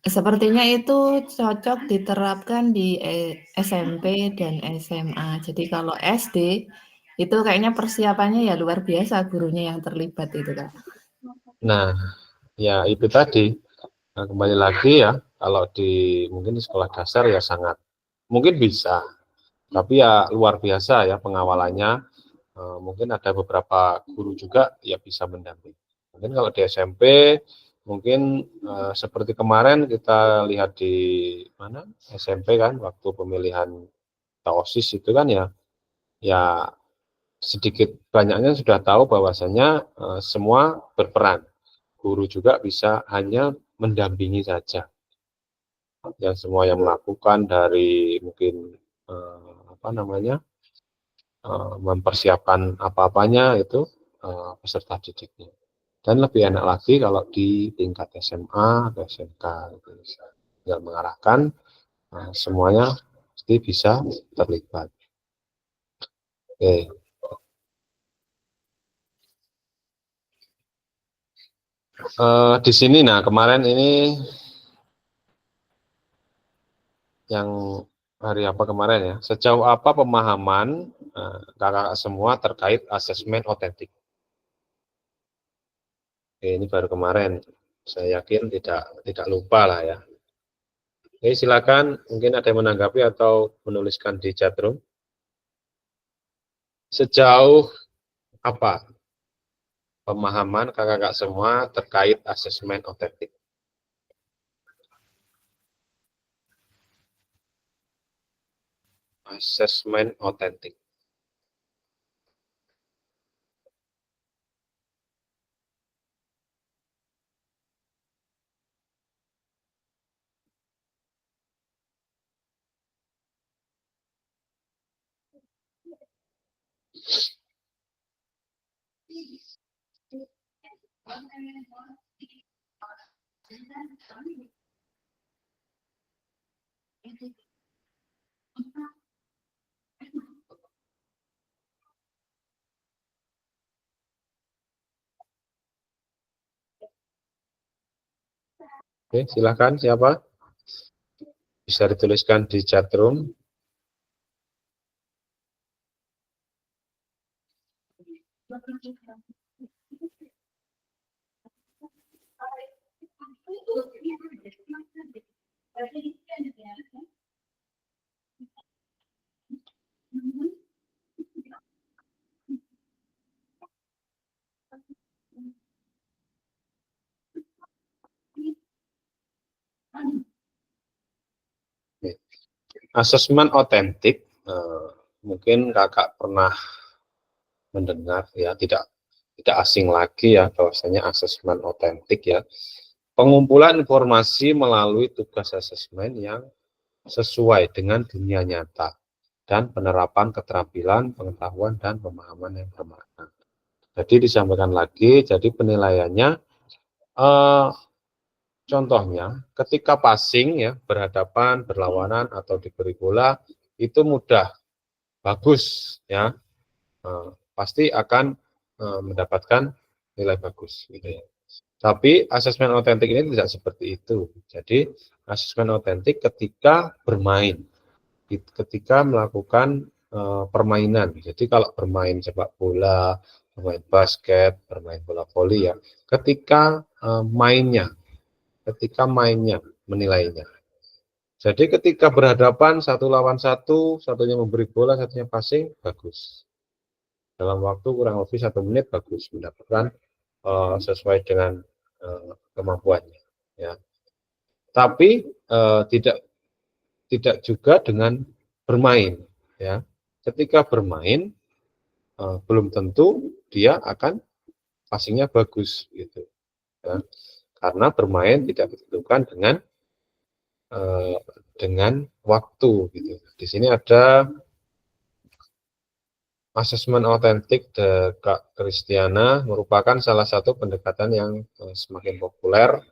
Sepertinya itu cocok diterapkan di SMP dan SMA. Jadi kalau SD itu kayaknya persiapannya ya luar biasa gurunya yang terlibat itu, Kak. Nah, ya itu tadi. Nah, kembali lagi ya, kalau mungkin di sekolah dasar ya sangat mungkin bisa, tapi ya luar biasa ya pengawalannya. Mungkin ada beberapa guru juga ya bisa mendampingi. Mungkin kalau di SMP mungkin seperti kemarin kita lihat di mana SMP kan waktu pemilihan OSIS itu kan ya sedikit banyaknya sudah tahu bahwasanya semua berperan. Guru juga bisa hanya mendampingi saja. Yang semua yang melakukan dari mungkin mempersiapkan apa-apanya itu peserta didiknya. Dan lebih enak lagi kalau di tingkat SMA atau SMK gitu. Tinggal mengarahkan semuanya pasti bisa terlibat. Oke. Di sini nah kemarin ini yang hari apa kemarin ya, sejauh apa pemahaman kakak semua terkait asesmen otentik? Oke, ini baru kemarin, saya yakin tidak lupa lah ya. Oke, silakan mungkin ada yang menanggapi atau menuliskan di chat room. Sejauh apa pemahaman kakak semua terkait asesmen otentik? Asesmen otentik. Oke, silakan siapa? Bisa dituliskan di chat room. Asesmen otentik, mungkin kakak pernah mendengar ya, tidak asing lagi ya bahwasanya asesmen otentik ya. Pengumpulan informasi melalui tugas asesmen yang sesuai dengan dunia nyata dan penerapan keterampilan, pengetahuan dan pemahaman yang bermakna. Jadi disampaikan lagi, jadi penilaiannya contohnya ketika passing ya, berhadapan, berlawanan atau diberi bola itu mudah, bagus ya. Pasti akan mendapatkan nilai bagus gitu ya. Tapi asesmen otentik ini tidak seperti itu. Jadi asesmen otentik ketika bermain, ketika melakukan permainan. Jadi kalau bermain sepak bola, bermain basket, bermain bola voli ya, ketika mainnya menilainya. Jadi ketika berhadapan satu lawan satu, satunya memberi bola, satunya passing, bagus. Dalam waktu kurang lebih 1 menit bagus, mendapatkan sesuai dengan kemampuannya. Ya. Tapi tidak juga dengan bermain. Ya. Ketika bermain belum tentu dia akan passingnya bagus gitu. Ya. Karena bermain tidak ditentukan dengan waktu gitu. Di sini ada asesmen otentik Kak Kristiana merupakan salah satu pendekatan yang semakin populer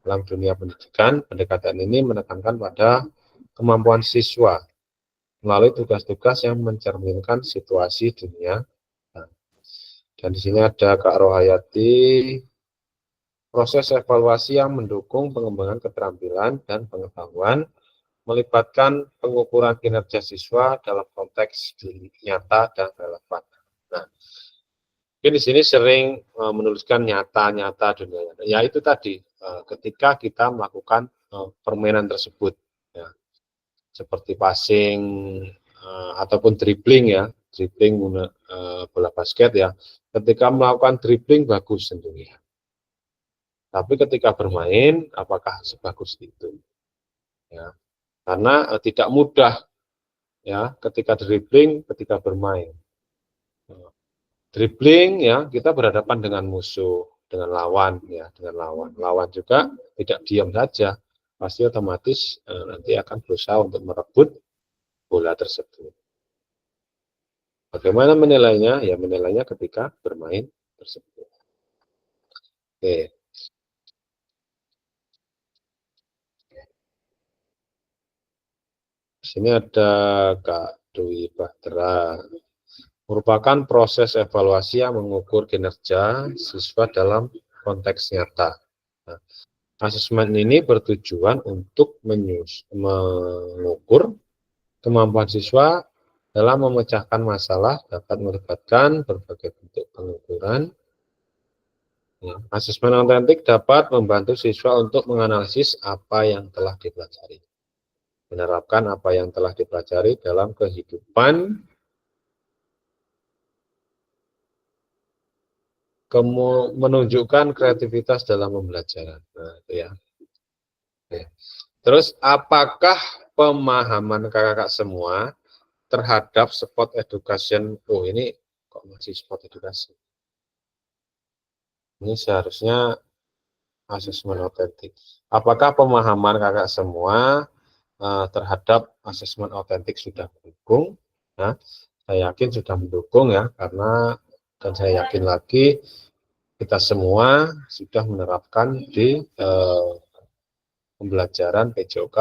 dalam dunia pendidikan. Pendekatan ini menekankan pada kemampuan siswa melalui tugas-tugas yang mencerminkan situasi dunia. Dan di sini ada Kak Rohayati, proses evaluasi yang mendukung pengembangan keterampilan dan pengetahuan melibatkan pengukuran kinerja siswa dalam konteks nyata dan relevan. Nah, mungkin di sini sering menuliskan nyata dunia nyata. Ya itu tadi, ketika kita melakukan permainan tersebut, ya, seperti passing ataupun dribbling ya, dribbling bola basket ya. Ketika melakukan dribbling bagus tentunya. Tapi ketika bermain, apakah sebagus itu? Ya. Karena tidak mudah ya ketika dribbling, ketika bermain. Dribbling ya kita berhadapan dengan musuh, dengan lawan ya, dengan lawan. Lawan juga tidak diam saja, pasti otomatis nanti akan berusaha untuk merebut bola tersebut. Bagaimana menilainya? Ya menilainya ketika bermain tersebut. Oke. Di sini ada Kak Dwi Bahtera. Merupakan proses evaluasi yang mengukur kinerja siswa dalam konteks nyata. Nah, asesmen ini bertujuan untuk mengukur kemampuan siswa dalam memecahkan masalah, dapat melibatkan berbagai bentuk pengukuran. Ya, asesmen otentik dapat membantu siswa untuk menganalisis apa yang telah dipelajari, menerapkan apa yang telah dipelajari dalam kehidupan, menunjukkan kreativitas dalam pembelajaran. Nah, itu ya. Oke. Terus apakah pemahaman kakak-kakak semua terhadap sport education? Oh ini kok masih sport education? Ini seharusnya asesmen otentik. Apakah pemahaman kakak semua terhadap asesmen otentik sudah mendukung? Nah, saya yakin sudah mendukung ya, karena dan saya yakin lagi kita semua sudah menerapkan di pembelajaran PJOK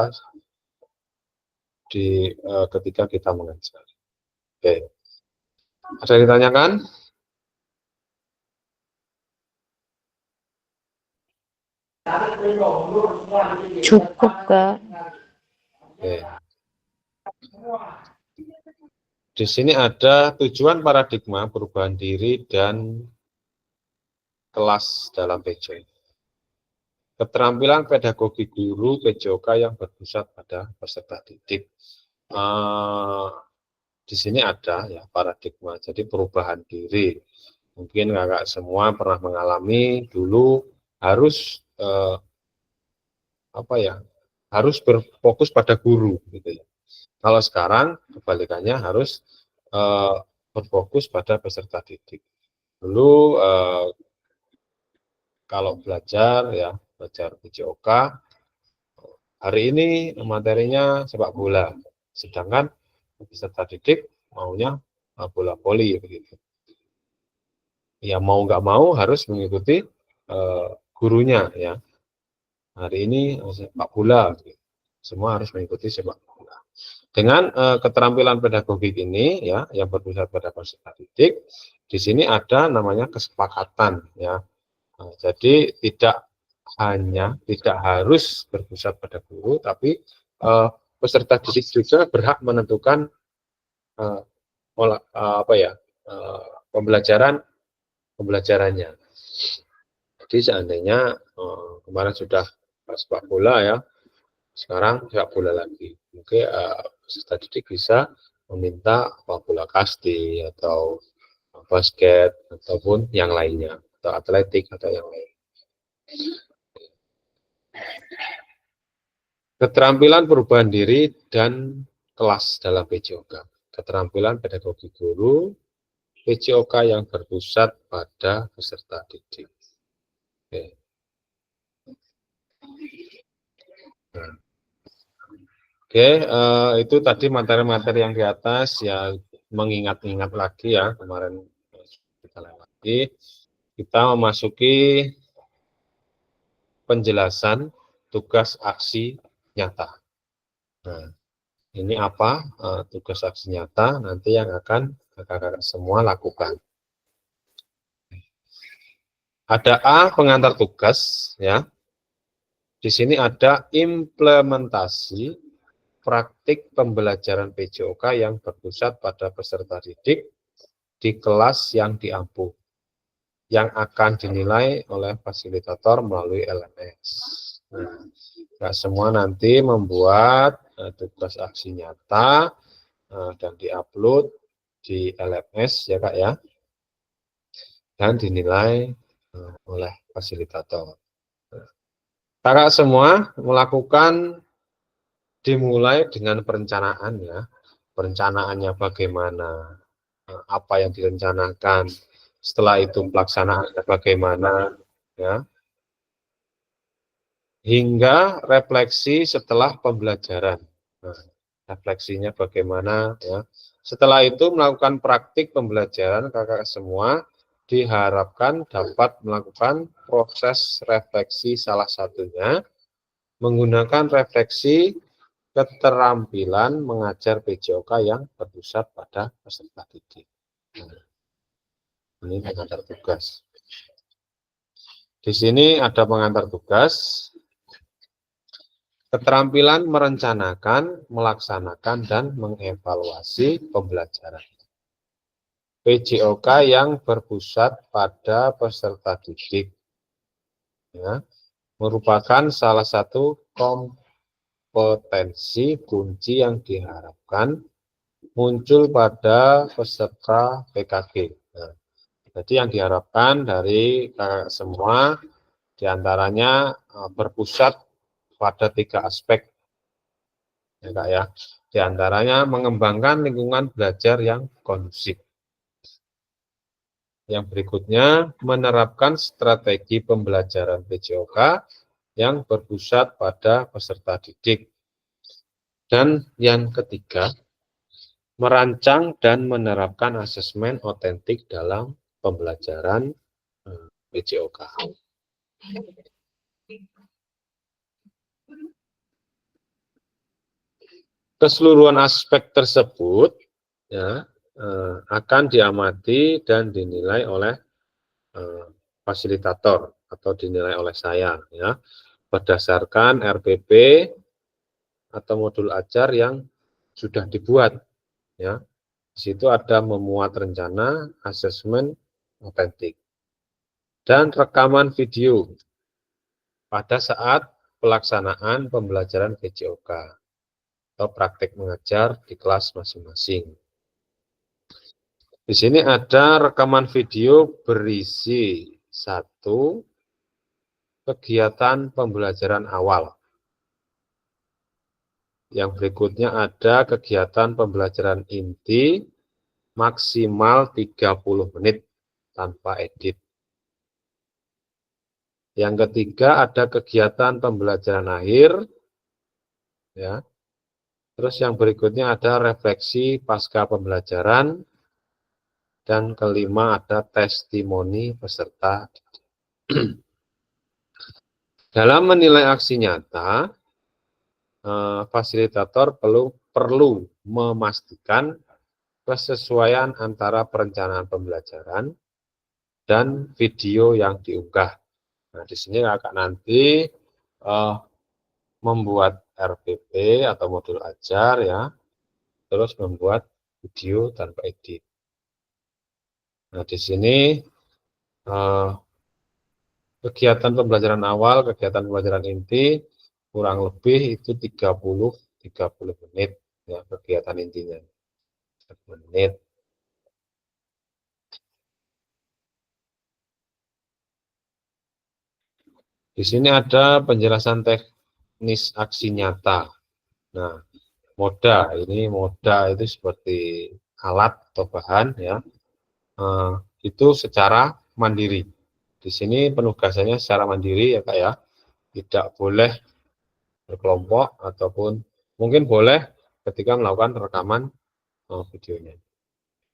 di ketika kita mengajar. Oke. Ada yang ditanyakan? Cukup, Kak. Oke. Di sini ada tujuan paradigma, perubahan diri, dan kelas dalam PJ. Keterampilan pedagogi guru PJOK yang berpusat pada peserta didik. Di sini ada ya paradigma, jadi perubahan diri. Mungkin kakak semua pernah mengalami dulu harus harus berfokus pada guru gitu ya. Kalau sekarang kebalikannya harus berfokus pada peserta didik. Dulu kalau belajar PJOK, hari ini materinya sepak bola, sedangkan peserta didik maunya bola voli begitu. Ya mau nggak mau harus mengikuti gurunya ya. Hari ini sepak bola, semua harus mengikuti sepak bola. Dengan keterampilan pedagogik ini ya, yang berpusat pada peserta didik, di sini ada namanya kesepakatan ya. Jadi tidak harus berpusat pada guru, tapi peserta didik juga berhak menentukan pembelajarannya. Jadi seandainya kemarin sudah sepak bola ya, sekarang sepak bola lagi. Mungkin peserta didik bisa meminta bola kasti atau basket ataupun yang lainnya, atau atletik atau yang lain. Keterampilan perubahan diri dan kelas dalam PJOK. Keterampilan pedagogi guru PJOK yang berpusat pada peserta didik. Oke. Nah. Oke, itu tadi materi-materi yang di atas ya, mengingat-ingat lagi ya, kemarin kita lewati. Kita memasuki penjelasan tugas aksi nyata. Nah, ini apa tugas aksi nyata nanti yang akan kakak-kakak semua lakukan. Ada A, pengantar tugas ya. Di sini ada implementasi praktik pembelajaran PJOK yang berpusat pada peserta didik di kelas yang diampu, yang akan dinilai oleh fasilitator melalui LMS. Nah, semua nanti membuat tugas aksi nyata dan diupload di LMS ya Kak ya, dan dinilai oleh fasilitator. Kakak semua melakukan dimulai dengan perencanaan ya, perencanaannya bagaimana, apa yang direncanakan, setelah itu pelaksanaannya bagaimana ya, hingga refleksi setelah pembelajaran. Nah, refleksinya bagaimana ya. Setelah itu melakukan praktik pembelajaran, kakak semua diharapkan dapat melakukan proses refleksi, salah satunya menggunakan refleksi keterampilan mengajar PJOK yang berpusat pada peserta didik. Nah, ini pengantar tugas. Di sini ada pengantar tugas. Keterampilan merencanakan, melaksanakan, dan mengevaluasi pembelajaran. PJOK yang berpusat pada peserta didik ya, merupakan salah satu kompetensi kunci yang diharapkan muncul pada peserta PKG. Nah, jadi yang diharapkan dari kakak semua diantaranya berpusat pada 3 aspek ya Kak ya. Di antaranya mengembangkan lingkungan belajar yang kondusif. Yang berikutnya menerapkan strategi pembelajaran PJOK yang berpusat pada peserta didik. Dan yang ketiga, merancang dan menerapkan asesmen otentik dalam pembelajaran PJOK. Keseluruhan aspek tersebut ya, akan diamati dan dinilai oleh fasilitator atau dinilai oleh saya ya berdasarkan RPP atau modul ajar yang sudah dibuat ya. Di situ ada memuat rencana, asesmen, otentik, dan rekaman video pada saat pelaksanaan pembelajaran PJOK atau praktek mengajar di kelas masing-masing. Di sini ada rekaman video berisi 1. Kegiatan pembelajaran awal. Yang berikutnya ada kegiatan pembelajaran inti maksimal 30 menit tanpa edit. Yang ketiga ada kegiatan pembelajaran akhir. Ya. Terus yang berikutnya ada refleksi pasca pembelajaran. Dan kelima ada testimoni peserta. Dalam menilai aksi nyata, fasilitator perlu memastikan kesesuaian antara perencanaan pembelajaran dan video yang diunggah. Nah, di sini kakak nanti membuat RPP atau modul ajar ya, terus membuat video tanpa edit. Nah, di sini kegiatan pembelajaran awal, kegiatan pembelajaran inti kurang lebih itu 30 menit ya kegiatan intinya. 30 menit. Di sini ada penjelasan teknis aksi nyata. Nah, moda itu seperti alat atau bahan ya. Itu secara mandiri. Di sini penugasannya secara mandiri ya Kak ya. Tidak boleh berkelompok ataupun mungkin boleh ketika melakukan rekaman videonya.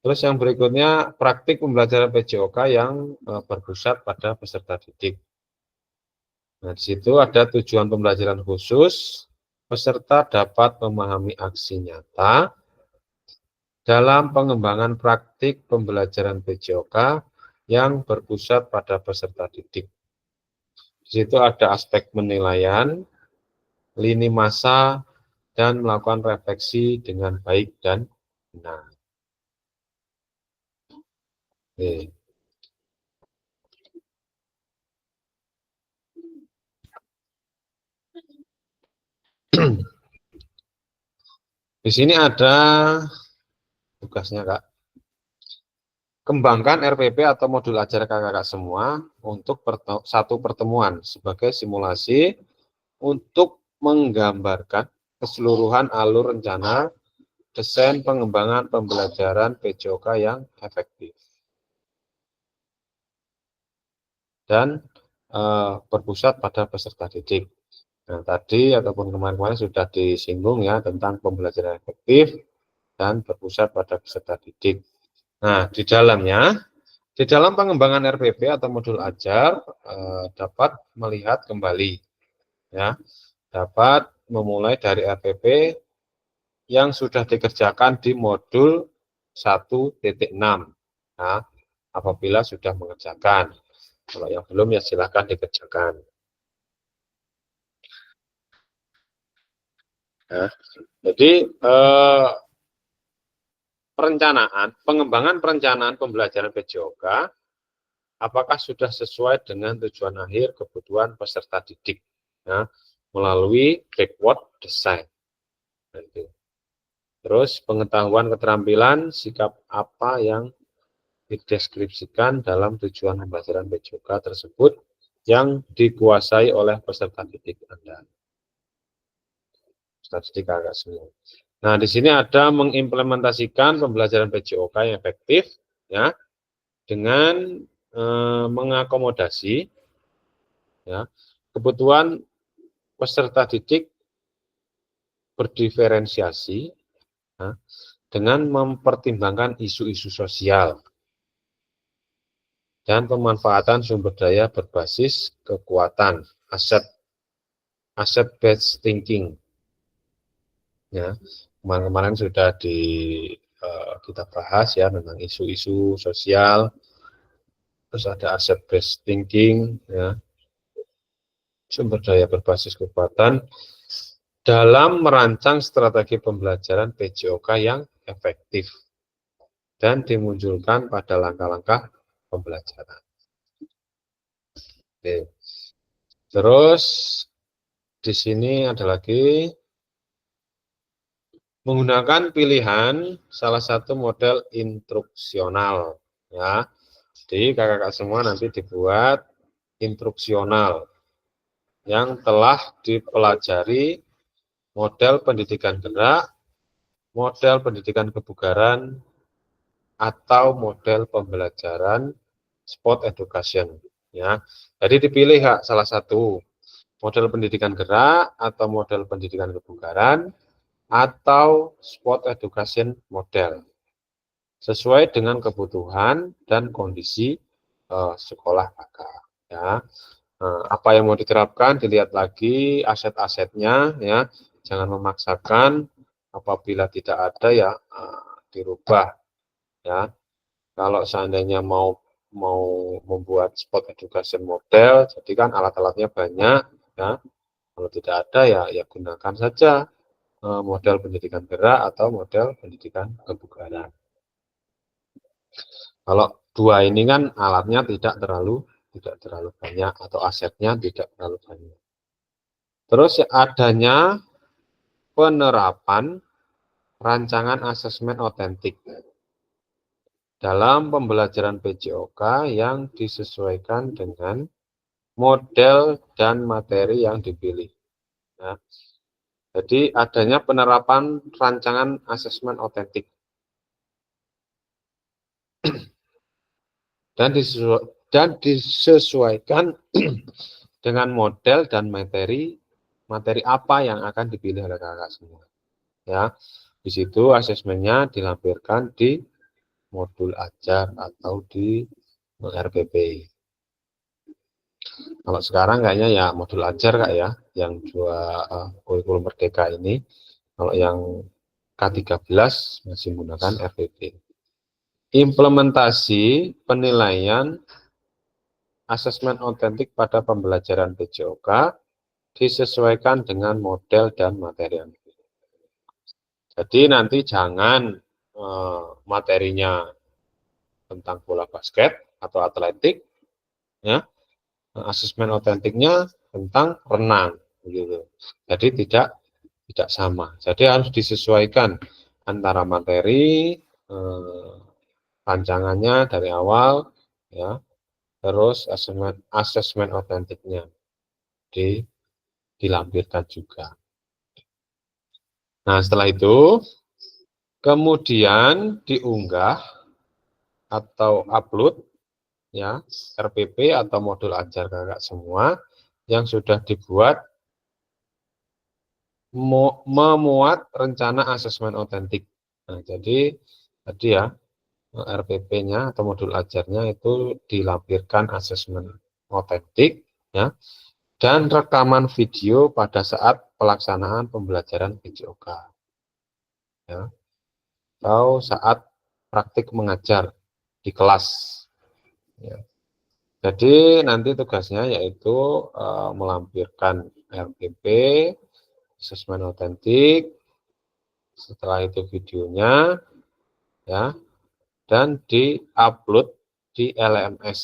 Terus yang berikutnya praktik pembelajaran PJOK yang berpusat pada peserta didik. Nah, di situ ada tujuan pembelajaran khusus, peserta dapat memahami aksi nyata dalam pengembangan praktik pembelajaran PJOK yang berpusat pada peserta didik. Di situ ada aspek penilaian, lini masa, dan melakukan refleksi dengan baik dan benar. Oke. Di sini ada tugasnya Kak. Kembangkan RPP atau modul ajar kakak-kakak semua untuk satu pertemuan sebagai simulasi untuk menggambarkan keseluruhan alur rencana desain pengembangan pembelajaran PJOK yang efektif dan berpusat pada peserta didik. Nah, tadi ataupun kemarin-kemarin sudah disinggung ya tentang pembelajaran efektif dan berpusat pada peserta didik. Nah, di dalam pengembangan RPP atau modul ajar dapat melihat kembali, ya, dapat memulai dari RPP yang sudah dikerjakan di modul 1.6. Nah, apabila sudah mengerjakan, kalau yang belum ya silakan dikerjakan. Nah, jadi pengembangan perencanaan pembelajaran PJOK, apakah sudah sesuai dengan tujuan akhir kebutuhan peserta didik ya, melalui backward design. Terus pengetahuan keterampilan, sikap apa yang dideskripsikan dalam tujuan pembelajaran PJOK tersebut yang dikuasai oleh peserta didik Anda. Peserta didik agak semua. Nah, di sini ada mengimplementasikan pembelajaran PJOK yang efektif ya dengan mengakomodasi ya kebutuhan peserta didik berdiferensiasi ya, dengan mempertimbangkan isu-isu sosial dan pemanfaatan sumber daya berbasis kekuatan asset based thinking. Ya, kemarin-kemarin sudah kita bahas ya tentang isu-isu sosial, terus ada asset based thinking, ya, sumber daya berbasis kekuatan dalam merancang strategi pembelajaran PJOK yang efektif dan dimunculkan pada langkah-langkah pembelajaran. Oke. Terus di sini ada lagi menggunakan pilihan salah satu model instruksional, ya. Jadi kakak-kakak semua nanti dibuat instruksional yang telah dipelajari model pendidikan gerak, model pendidikan kebugaran, atau model pembelajaran sport education, ya. Jadi dipilih Kak, salah satu model pendidikan gerak atau model pendidikan kebugaran atau sport education model sesuai dengan kebutuhan dan kondisi sekolah kakak, ya. Apa yang mau diterapkan dilihat lagi aset-asetnya, ya. Jangan memaksakan, apabila tidak ada ya dirubah, ya. Kalau seandainya mau membuat sport education model, jadi kan alat-alatnya banyak, ya. Kalau tidak ada ya gunakan saja model pendidikan gerak atau model pendidikan kebugaran. Kalau dua ini kan alatnya tidak terlalu banyak atau asetnya tidak terlalu banyak. Terus adanya penerapan rancangan asesmen otentik dalam pembelajaran PJOK yang disesuaikan dengan model dan materi yang dipilih. Ya. Jadi adanya penerapan rancangan asesmen otentik dan disesuaikan dengan model dan materi apa yang akan dipilih oleh kakak semua. Ya, di situ asesmennya dilampirkan di modul ajar atau di RPP. Kalau sekarang kayaknya ya modul ajar Kak ya, yang dua kurikulum merdeka ini. Kalau yang K13 masih menggunakan RPP. Implementasi penilaian asesmen otentik pada pembelajaran PJOK disesuaikan dengan model dan materi yang dipilih. Jadi nanti jangan materinya tentang bola basket atau atletik, ya. Asesmen otentiknya tentang renang, gitu. Jadi tidak sama. Jadi harus disesuaikan antara materi rancangannya dari awal, ya. Terus asesmen otentiknya dilampirkan juga. Nah, setelah itu kemudian diunggah atau upload, ya, RPP atau modul ajar kakak semua yang sudah dibuat memuat rencana asesmen otentik. Nah, jadi tadi ya RPP-nya atau modul ajarnya itu dilampirkan asesmen otentik, ya, dan rekaman video pada saat pelaksanaan pembelajaran PJOK, ya, atau saat praktik mengajar di kelas, ya. Jadi nanti tugasnya yaitu melampirkan RPP, asesmen otentik, setelah itu videonya, ya, dan diupload di LMS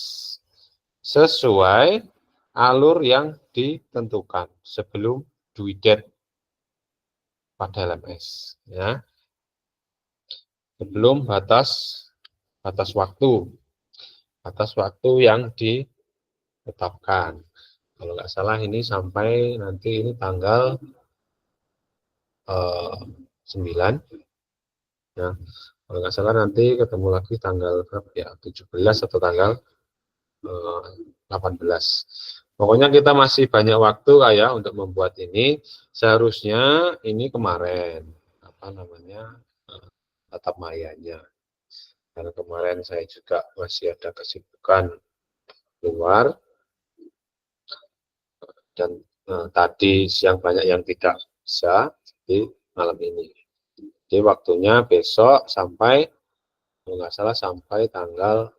sesuai alur yang ditentukan sebelum due date pada LMS, ya. Sebelum batas waktu yang ditetapkan. Kalau nggak salah ini sampai nanti ini tanggal 9, ya. Kalau nggak salah nanti ketemu lagi tanggal ya 17 atau tanggal 18. Pokoknya kita masih banyak waktu kayak untuk membuat ini. Seharusnya ini kemarin tatap mayanya. Karena kemarin saya juga masih ada kesibukan luar dan tadi siang banyak yang tidak bisa di malam ini. Jadi waktunya besok sampai kalau nggak salah sampai tanggal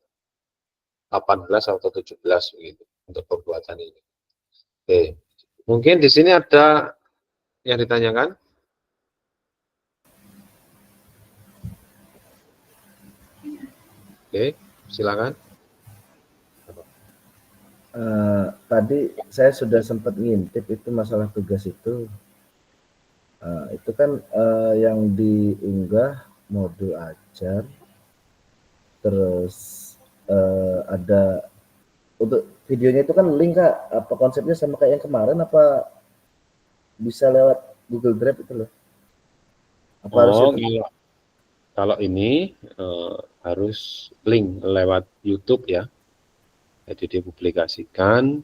18 atau 17 begitu untuk pembuatan ini. Oke, Mungkin di sini ada yang ditanyakan? Oke, silakan. Tadi saya sudah sempat ngintip itu masalah tugas itu. Itu kan yang diunggah modul ajar, terus ada untuk videonya itu kan link Kak, apa konsepnya sama kayak yang kemarin apa bisa lewat Google Drive itu loh? Apa harus Oh, itu? kalau ini harus link lewat YouTube ya. Jadi dipublikasikan.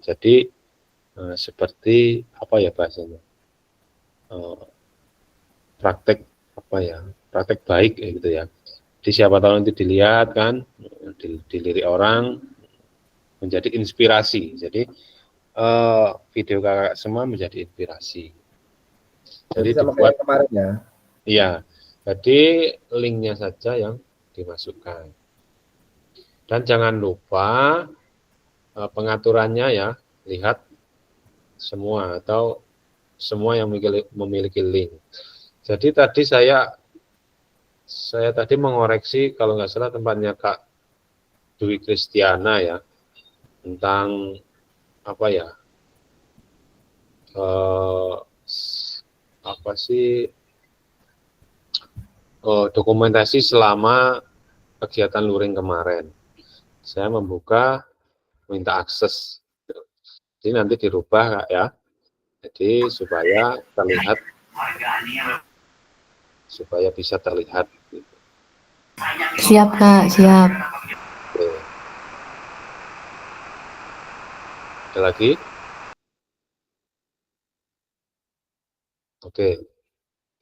Jadi seperti apa ya bahasanya? Praktek apa ya? Praktek baik gitu ya. Jadi siapa tahu nanti dilihat kan, dilirik orang menjadi inspirasi. Jadi video kakak semua menjadi inspirasi. Jadi Jadi sama kayak dibuat, yang kemarin ya? iya. Jadi linknya saja yang dimasukkan. Dan jangan lupa pengaturannya ya, lihat semua atau semua yang memiliki link. Jadi tadi saya tadi mengoreksi kalau nggak salah tempatnya Kak Dwi Kristiana ya, tentang apa ya, apa sih, dokumentasi selama kegiatan luring kemarin. Saya membuka, minta akses. Jadi nanti dirubah Kak ya. Jadi supaya terlihat, supaya bisa terlihat. Siap Kak, siap. Oke. Ada lagi? Oke.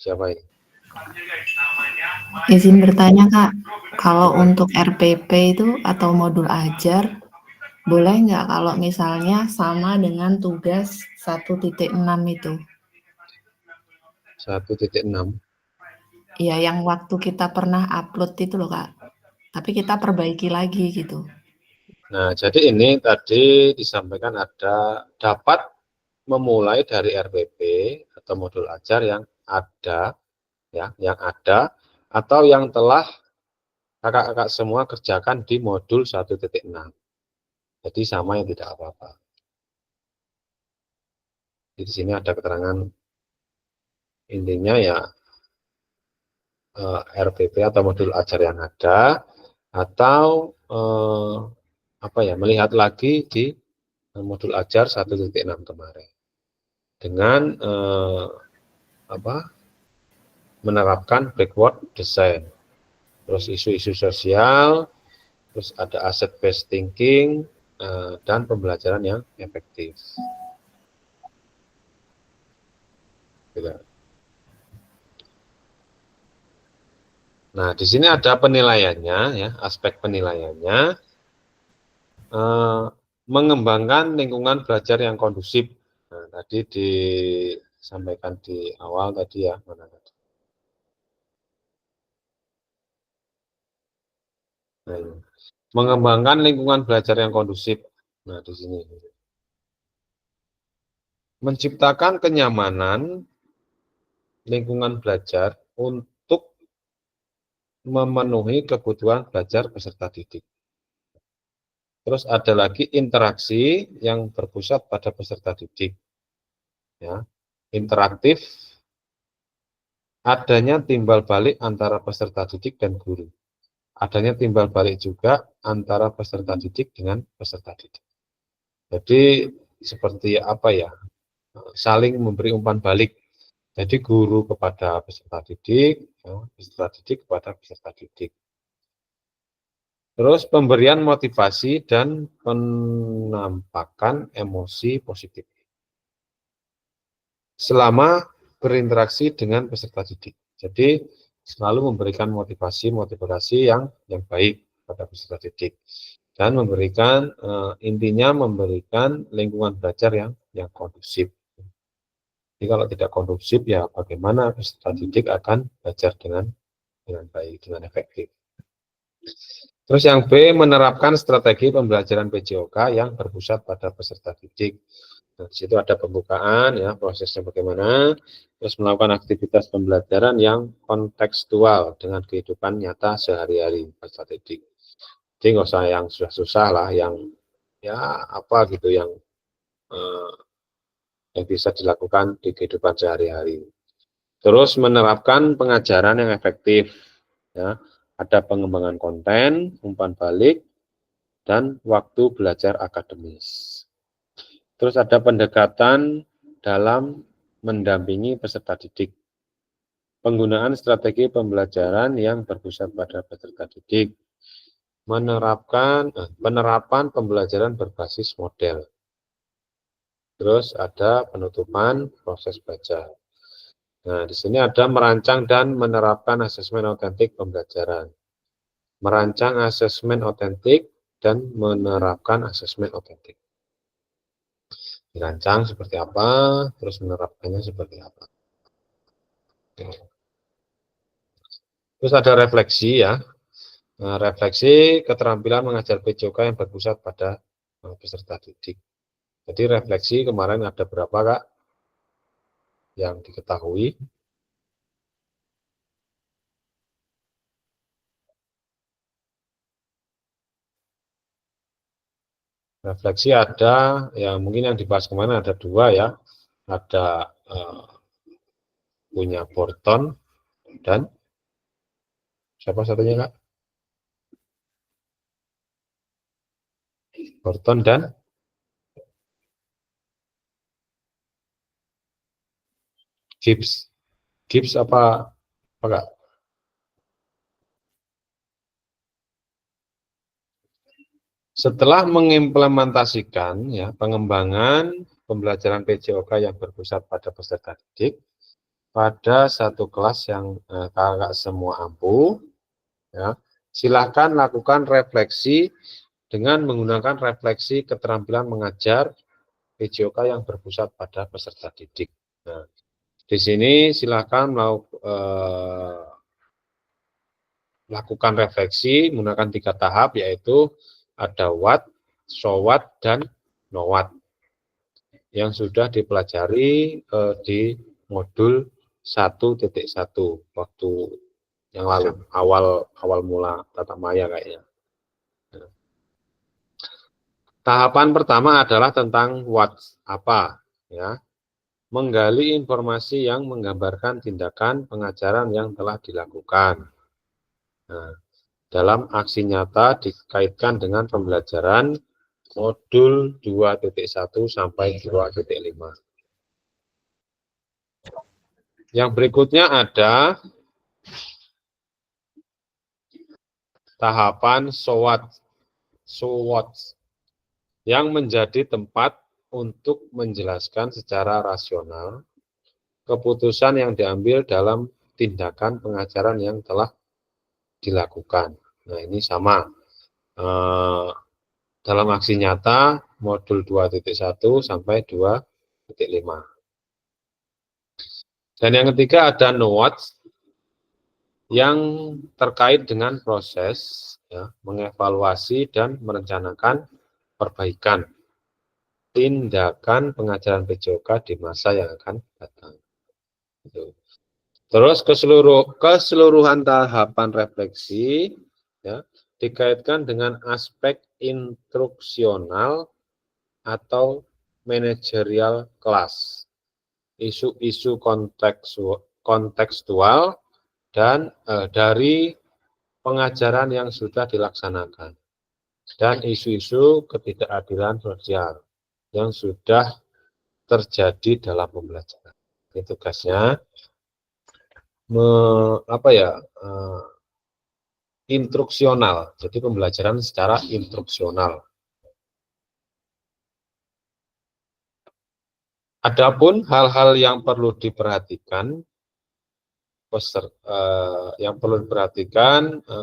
Siapa ini? Izin bertanya Kak, kalau untuk RPP itu atau modul ajar, boleh nggak kalau misalnya sama dengan tugas 1.6 itu? 1.6. Ya, yang waktu kita pernah upload itu loh Kak. Tapi kita perbaiki lagi gitu. Nah, jadi ini tadi disampaikan ada dapat memulai dari RPP atau modul ajar yang ada, ya, yang ada atau yang telah kakak-kakak semua kerjakan di modul 1.6. Jadi sama yang tidak apa-apa. Di sini ada keterangan intinya ya, RPP atau modul ajar yang ada atau apa ya, melihat lagi di modul ajar 1.6 kemarin dengan apa, menerapkan backward design, terus isu-isu sosial, terus ada asset based thinking, dan pembelajaran yang efektif. Gitu. Nah, di sini ada penilaiannya ya, aspek penilaiannya, mengembangkan lingkungan belajar yang kondusif. Nah, tadi disampaikan di awal tadi ya, mana tadi? Nah, ini. Mengembangkan lingkungan belajar yang kondusif. Nah, di sini. Menciptakan kenyamanan lingkungan belajar untuk memenuhi kebutuhan belajar peserta didik. Terus ada lagi interaksi yang berpusat pada peserta didik. Ya, interaktif, adanya timbal balik antara peserta didik dan guru. Adanya timbal balik juga antara peserta didik dengan peserta didik. Jadi seperti apa ya, saling memberi umpan balik. Jadi guru kepada peserta didik, ya, peserta didik kepada peserta didik. Terus pemberian motivasi dan penampakan emosi positif selama berinteraksi dengan peserta didik. Jadi selalu memberikan motivasi yang baik pada peserta didik dan memberikan intinya memberikan lingkungan belajar yang kondusif. Jadi kalau tidak kondusif ya bagaimana peserta didik akan belajar dengan baik, dengan efektif. Terus yang B, menerapkan strategi pembelajaran PJOK yang berpusat pada peserta didik. Nah, di situ ada pembukaan ya, prosesnya bagaimana, terus melakukan aktivitas pembelajaran yang kontekstual dengan kehidupan nyata sehari-hari peserta didik. Jadi nggak usah yang susah-susah lah, yang ya apa gitu yang bisa dilakukan di kehidupan sehari-hari. Terus menerapkan pengajaran yang efektif, ya, ada pengembangan konten, umpan balik, dan waktu belajar akademis. Terus ada pendekatan dalam mendampingi peserta didik. Penggunaan strategi pembelajaran yang berpusat pada peserta didik. Penerapan pembelajaran berbasis model. Terus ada penutupan proses belajar. Nah, di sini ada merancang dan menerapkan asesmen otentik pembelajaran. Merancang asesmen otentik dan menerapkan asesmen otentik. Dirancang seperti apa, terus menerapkannya seperti apa. Terus ada refleksi ya. Nah, refleksi keterampilan mengajar PJOK yang berpusat pada peserta didik. Jadi refleksi kemarin ada berapa Kak yang diketahui? Refleksi ada, ya mungkin yang dibahas kemana ada 2 ya. Ada punya Borton dan siapa satunya Kak? Borton dan Gibbs. Gibbs apa Kak? Setelah mengimplementasikan ya pengembangan pembelajaran PJOK yang berpusat pada peserta didik pada satu kelas yang kakak semua ampuh, ya, silakan lakukan refleksi dengan menggunakan refleksi keterampilan mengajar PJOK yang berpusat pada peserta didik. Nah, di sini silakan lakukan refleksi menggunakan 3 tahap, yaitu ada what, so what, dan no what yang sudah dipelajari di modul 1.1 waktu yang lalu, awal mula tatap maya kayaknya. Tahapan pertama adalah tentang what, apa, ya, menggali informasi yang menggambarkan tindakan pengajaran yang telah dilakukan. Nah, dalam aksi nyata dikaitkan dengan pembelajaran modul 2.1 sampai 2.5. Yang berikutnya ada tahapan so what, yang menjadi tempat untuk menjelaskan secara rasional keputusan yang diambil dalam tindakan pengajaran yang telah dilakukan. Nah, ini sama dalam aksi nyata modul 2.1 sampai 2.5. Dan yang ketiga ada no what yang terkait dengan proses ya, mengevaluasi dan merencanakan perbaikan tindakan pengajaran PJOK di masa yang akan datang. Terus keseluruhan tahapan refleksi ya, dikaitkan dengan aspek instruksional atau manajerial kelas, isu-isu kontekstual dan dari pengajaran yang sudah dilaksanakan, dan isu-isu ketidakadilan sosial yang sudah terjadi dalam pembelajaran. Ini tugasnya instruksional, jadi pembelajaran secara instruksional. Adapun hal-hal yang perlu diperhatikan,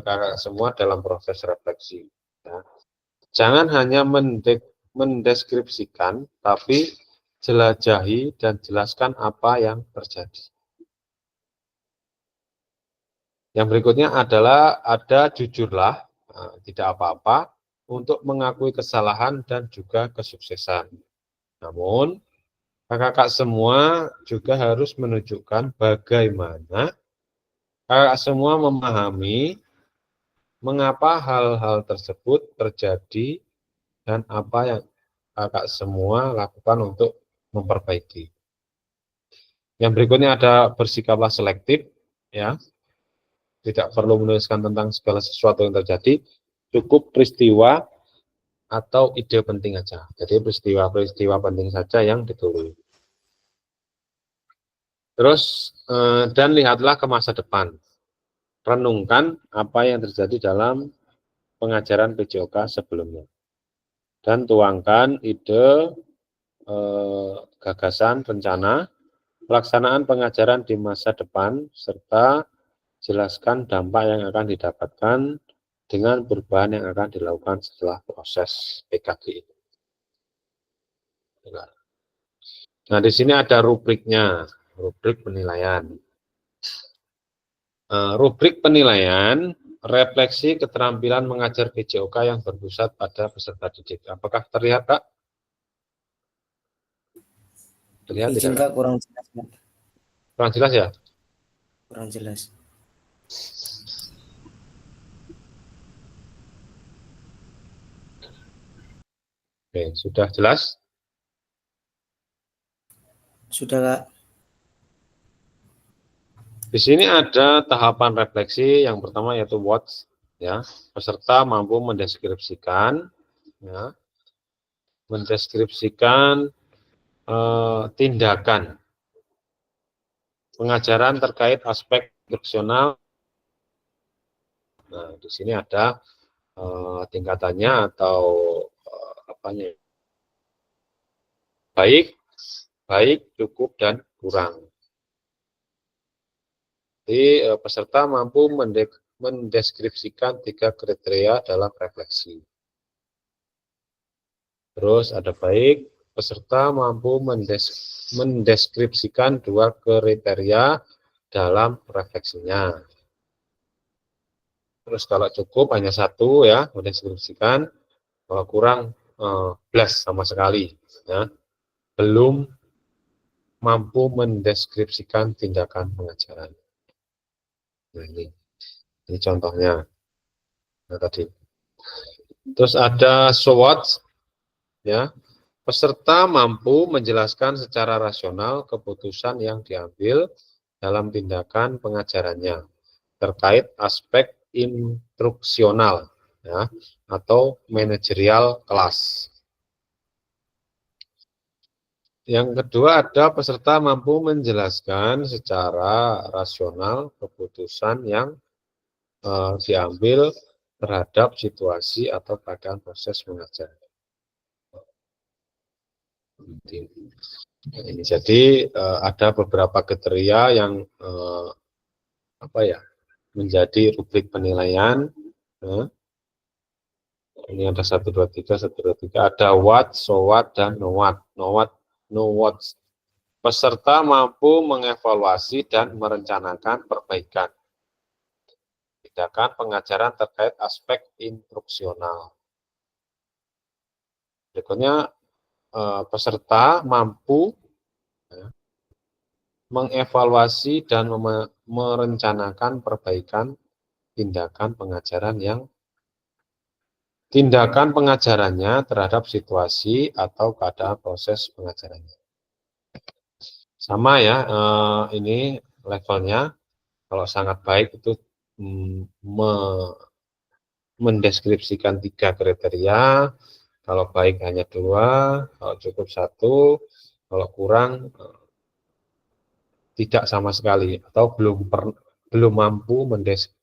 kakak semua dalam proses refleksi. Ya. Jangan hanya mendeskripsikan, tapi jelajahi dan jelaskan apa yang terjadi. Yang berikutnya adalah ada jujurlah, tidak apa-apa, untuk mengakui kesalahan dan juga kesuksesan. Namun, Kakak semua juga harus menunjukkan bagaimana kakak semua memahami mengapa hal-hal tersebut terjadi dan apa yang kakak semua lakukan untuk memperbaiki. Yang berikutnya ada bersikaplah selektif, ya. Tidak perlu menuliskan tentang segala sesuatu yang terjadi, cukup peristiwa atau ide penting aja. Jadi peristiwa-peristiwa penting saja yang ditulis. Terus, dan lihatlah ke masa depan. Renungkan apa yang terjadi dalam pengajaran PJOK sebelumnya. Dan tuangkan ide, gagasan, rencana, pelaksanaan pengajaran di masa depan, serta jelaskan dampak yang akan didapatkan dengan perubahan yang akan dilakukan setelah proses PKG itu. Nah, di sini ada rubriknya, rubrik penilaian. Rubrik penilaian, refleksi keterampilan mengajar PJOK yang berpusat pada peserta didik. Apakah terlihat, Kak? Terlihat Izin tidak, Kak? Kak, kurang jelas Kak. Kurang jelas ya? Kurang jelas. Oke, sudah jelas? Sudah Kak. Di sini ada tahapan refleksi. Yang pertama yaitu what, ya. Peserta mampu mendeskripsikan, ya, tindakan pengajaran terkait aspek instruksional. Nah, di sini ada tingkatannya atau apanya? Baik, cukup, dan kurang. Jadi peserta mampu mendeskripsikan 3 kriteria dalam refleksi. Terus ada baik, peserta mampu mendeskripsikan 2 kriteria dalam refleksinya. Terus kalau cukup hanya 1 ya, mendeskripsikan. Kalau kurang blast sama sekali, ya. Belum mampu mendeskripsikan tindakan pengajaran. Nah, ini contohnya. Nah, tadi. Terus ada SWOT, ya. Peserta mampu menjelaskan secara rasional keputusan yang diambil dalam tindakan pengajarannya terkait aspek instruksional, ya, atau manajerial kelas. Yang kedua ada peserta mampu menjelaskan secara rasional keputusan yang diambil terhadap situasi atau keadaan proses mengajar. Ini jadi ada beberapa kriteria yang menjadi rubrik penilaian. Ini ada 1, 2, 3, 1, 2, 3. Ada what, so what, dan no what. No what. Peserta mampu mengevaluasi dan merencanakan perbaikan tindakan pengajaran terkait aspek instruksional. Berikutnya, peserta mampu mengevaluasi dan merencanakan perbaikan tindakan pengajarannya terhadap situasi atau keadaan proses pengajarannya. Sama ya, ini levelnya. Kalau sangat baik itu mendeskripsikan 3 kriteria, kalau baik hanya 2, kalau cukup 1, kalau kurang tidak sama sekali, atau belum mampu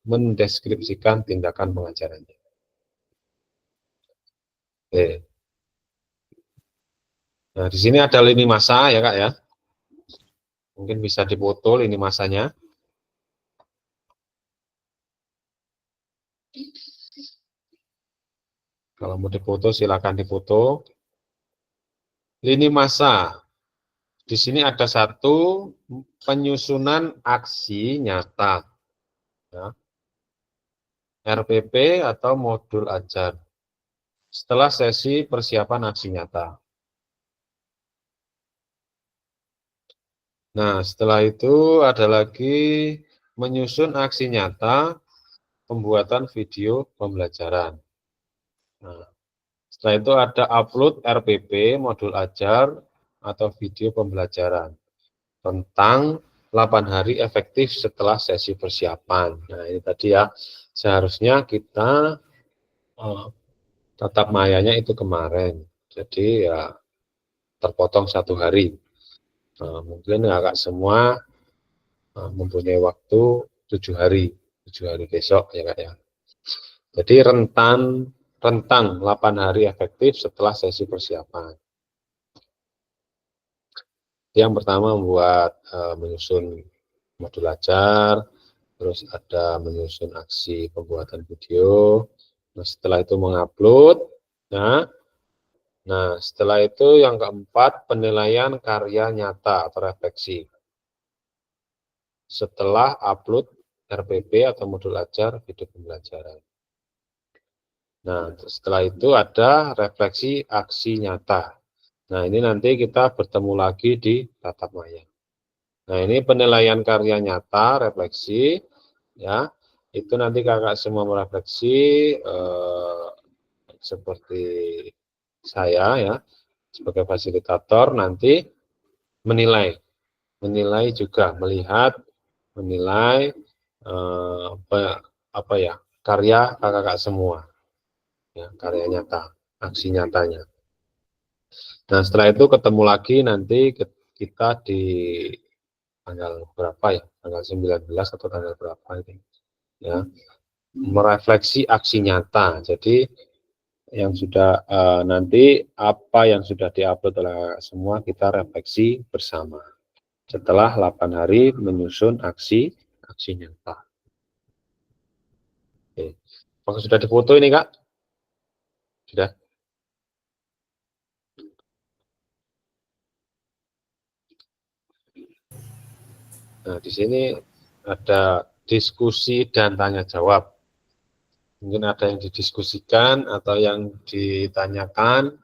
mendeskripsikan tindakan pengajarannya. Oke. Nah, di sini ada lini masa ya Kak ya. Mungkin bisa dipoto lini masanya. Kalau mau dipoto silakan dipoto. Lini masa. Di sini ada 1 penyusunan aksi nyata. Ya. RPP atau modul ajar. Setelah sesi persiapan aksi nyata. Nah, setelah itu ada lagi menyusun aksi nyata pembuatan video pembelajaran. Nah, setelah itu ada upload RPP modul ajar atau video pembelajaran tentang 8 hari efektif setelah sesi persiapan. Nah, ini tadi ya, seharusnya kita tatap mayanya itu kemarin. Jadi ya terpotong 1 hari. Mungkin kakak semua mempunyai waktu 7 hari besok ya kak ya. Jadi rentang 8 hari efektif setelah sesi persiapan. Yang pertama membuat menyusun modul ajar, terus ada menyusun aksi pembuatan video. Nah, setelah itu mengupload. Nah, setelah itu yang keempat penilaian karya nyata atau refleksi. Setelah upload RPP atau modul ajar video pembelajaran. Nah, setelah itu ada refleksi aksi nyata. Nah, ini nanti kita bertemu lagi di tatap maya. Nah, ini penilaian karya nyata, refleksi, ya. Itu nanti kakak semua merefleksi seperti saya ya, sebagai fasilitator nanti menilai juga, menilai apa ya, karya kakak semua, ya, karya nyata, aksi nyatanya. Nah, setelah itu ketemu lagi nanti kita di tanggal berapa ya, tanggal 19 atau tanggal berapa ini, ya, merefleksi aksi nyata. Jadi yang sudah nanti apa yang sudah diupload oleh semua kita refleksi bersama setelah 8 hari menyusun aksi nyata. Oke. Apakah sudah difoto ini kak? Sudah. Nah, di sini ada diskusi dan tanya jawab. Mungkin ada yang didiskusikan atau yang ditanyakan.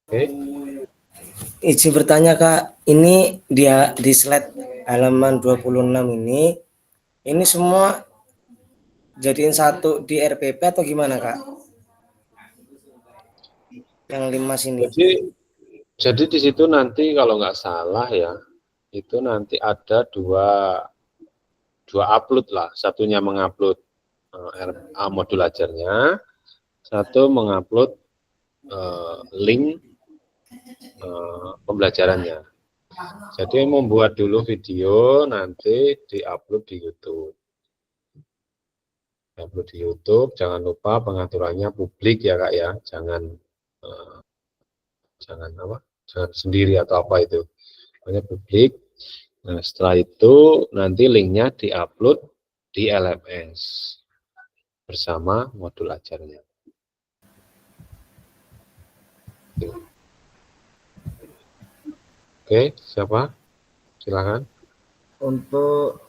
Oke. Izin bertanya Kak, ini dia di slide halaman 26 ini semua jadiin satu di RPP atau gimana Kak? Yang 5 sini. Jadi di situ nanti kalau nggak salah ya, itu nanti ada dua upload lah. Satunya mengupload modul ajarnya, satu mengupload link pembelajarannya. Jadi membuat dulu video, nanti diupload di YouTube. Upload di YouTube, jangan lupa pengaturannya publik ya kak ya, jangan sendiri atau apa itu, hanya publik. Nah, setelah itu nanti linknya diupload di LMS bersama modul ajarnya. Oke, siapa? Silakan. Untuk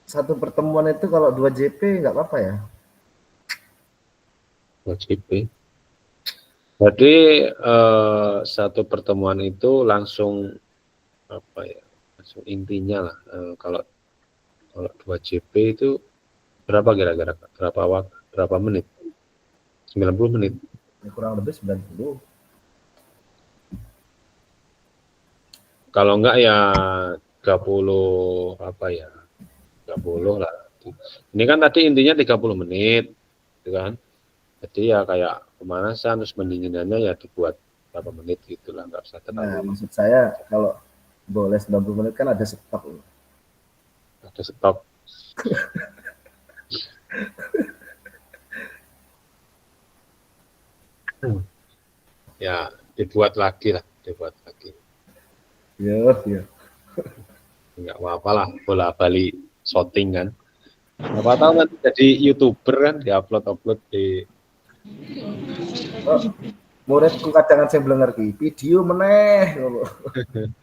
satu pertemuan itu kalau 2 JP nggak apa-apa ya? 2 JP. Jadi satu pertemuan itu langsung apa ya? Langsung intinya lah. Kalau 2 JP itu berapa kira-kira? Berapa menit? 90 menit. Ya, kurang lebih 90. Kalau enggak ya 30 apa ya? 30 lah. Ini kan tadi intinya 30 menit, gitu kan? Jadi ya kayak pemanasan terus pendinginannya ya dibuat berapa menit gitulah, nggak usah terlalu. Nah, maksud saya kalau boleh 90 menit kan ada stop. Ada stop. Ya dibuat lagi lah, Iya. Nggak apa-apa lah, bola-balik shooting kan. Apa tahu nanti jadi YouTuber kan, diupload di. Oh, muridku kadang saya belum ngerti video meneh.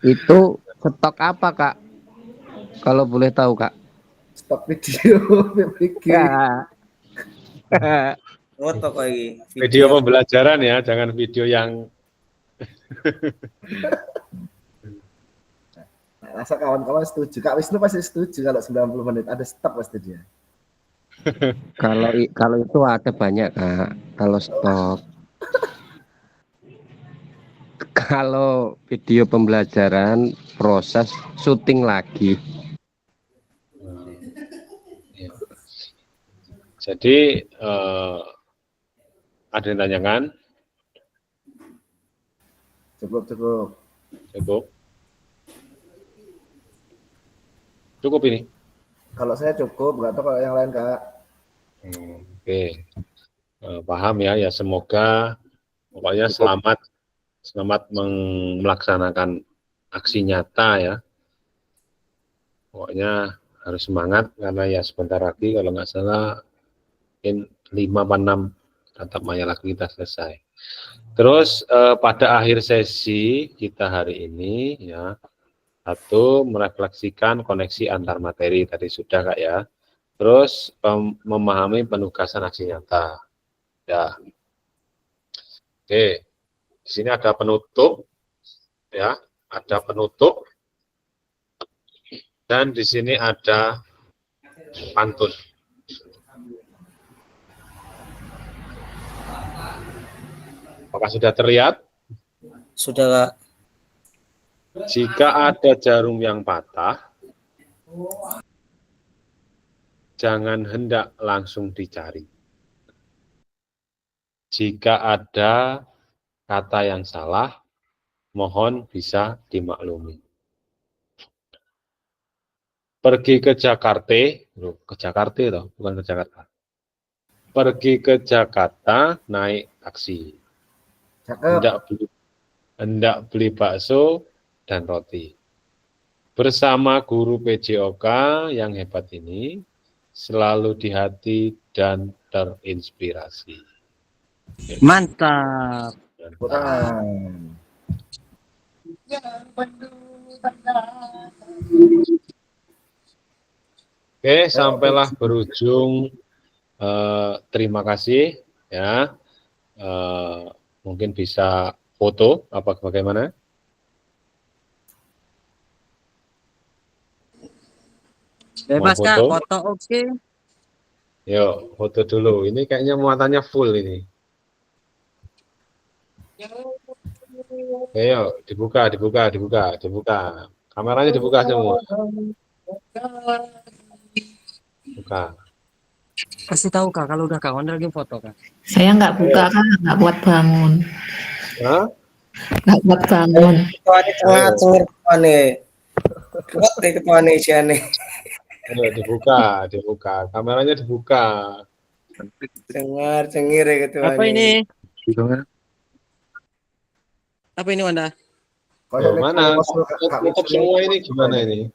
Itu stok apa kak? Kalau boleh tahu kak? Stok video PPG. Ya, Foto kok iki. Video pembelajaran ya, jangan video yang Rasa kawan-kawan setuju. Kak Wisnu pasti setuju kalau 90 menit ada stop pasti dia. Kalau itu ada banyak Kak. Kalau stop. Kalau video pembelajaran proses syuting lagi. Jadi ada yang tanyakan? Cukup. Cukup ini. Kalau saya cukup, nggak tahu kalau yang lain Kak. Oke. Paham ya, ya semoga pokoknya selamat melaksanakan aksi nyata ya. Pokoknya harus semangat karena ya sebentar lagi kalau nggak salah mungkin 5-6 tatap maya lagi kita selesai. Terus pada akhir sesi kita hari ini ya, satu merefleksikan koneksi antar materi tadi sudah Kak ya. Terus memahami penugasan aksi nyata. Ya. Oke. Di sini ada penutup ya, ada penutup. Dan di sini ada pantun. Apakah sudah terlihat? Sudah, Kak. Jika ada jarum yang patah, jangan hendak langsung dicari. Jika ada kata yang salah, mohon bisa dimaklumi. Pergi ke Jakarta, bukan ke Jakarta. Pergi ke Jakarta naik taksi. Hendak beli bakso dan roti. Bersama guru PJOK yang hebat ini, selalu di hati dan terinspirasi. Mantap. Oke, sampailah berujung. Terima kasih ya. Mungkin bisa foto apa bagaimana? Bebas Kak, foto oke. Yuk, foto dulu. Ini kayaknya muatannya full ini. Ayo, dibuka. Kameranya dibuka semua. Buka. Kasih tahu Kak kalau udah kawan lagi foto Kak. Saya nggak buka Kak, nggak kuat bangun. Hah? Nggak kuat bangun. Kuat deh ketuane isiane. Ayo, dibuka. Kameranya dibuka. Cengir ya ketuane. Apa ini? Apa ini Wanda? Mana? Semua ini gimana ini?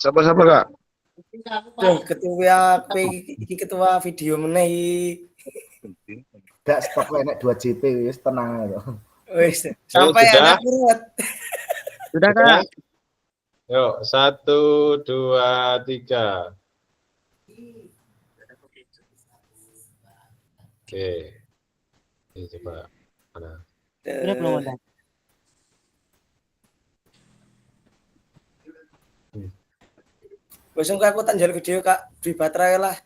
Siapa Kak? Ketua ketua video meneh. Gak stop enak 2 JP wis tenang aja. Wis sampai anak urut. Sudah Kak. Yuk, 1, 2, 3. Oke. Ini coba mana? Sudah belum Wanda? Wes aku tak njaluk video Kak, di baterai lah.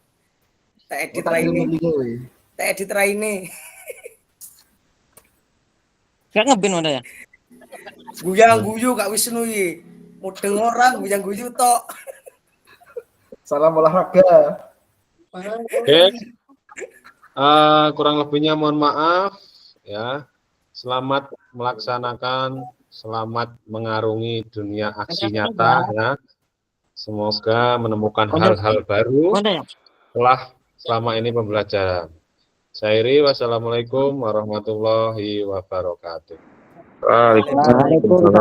Tak edit raine. Kak ngebin Wanda ya? Guyang-guyu Kak Wisnu iki. Mudeng orang guyang-guyu tok. Salam olahraga. Oke. Kurang lebihnya mohon maaf ya. Selamat melaksanakan, selamat mengarungi dunia aksi nyata ya. Semoga menemukan hal-hal baru setelah selama ini pembelajaran. Sairi, wassalamualaikum warahmatullahi wabarakatuh. Waalaikumsalam.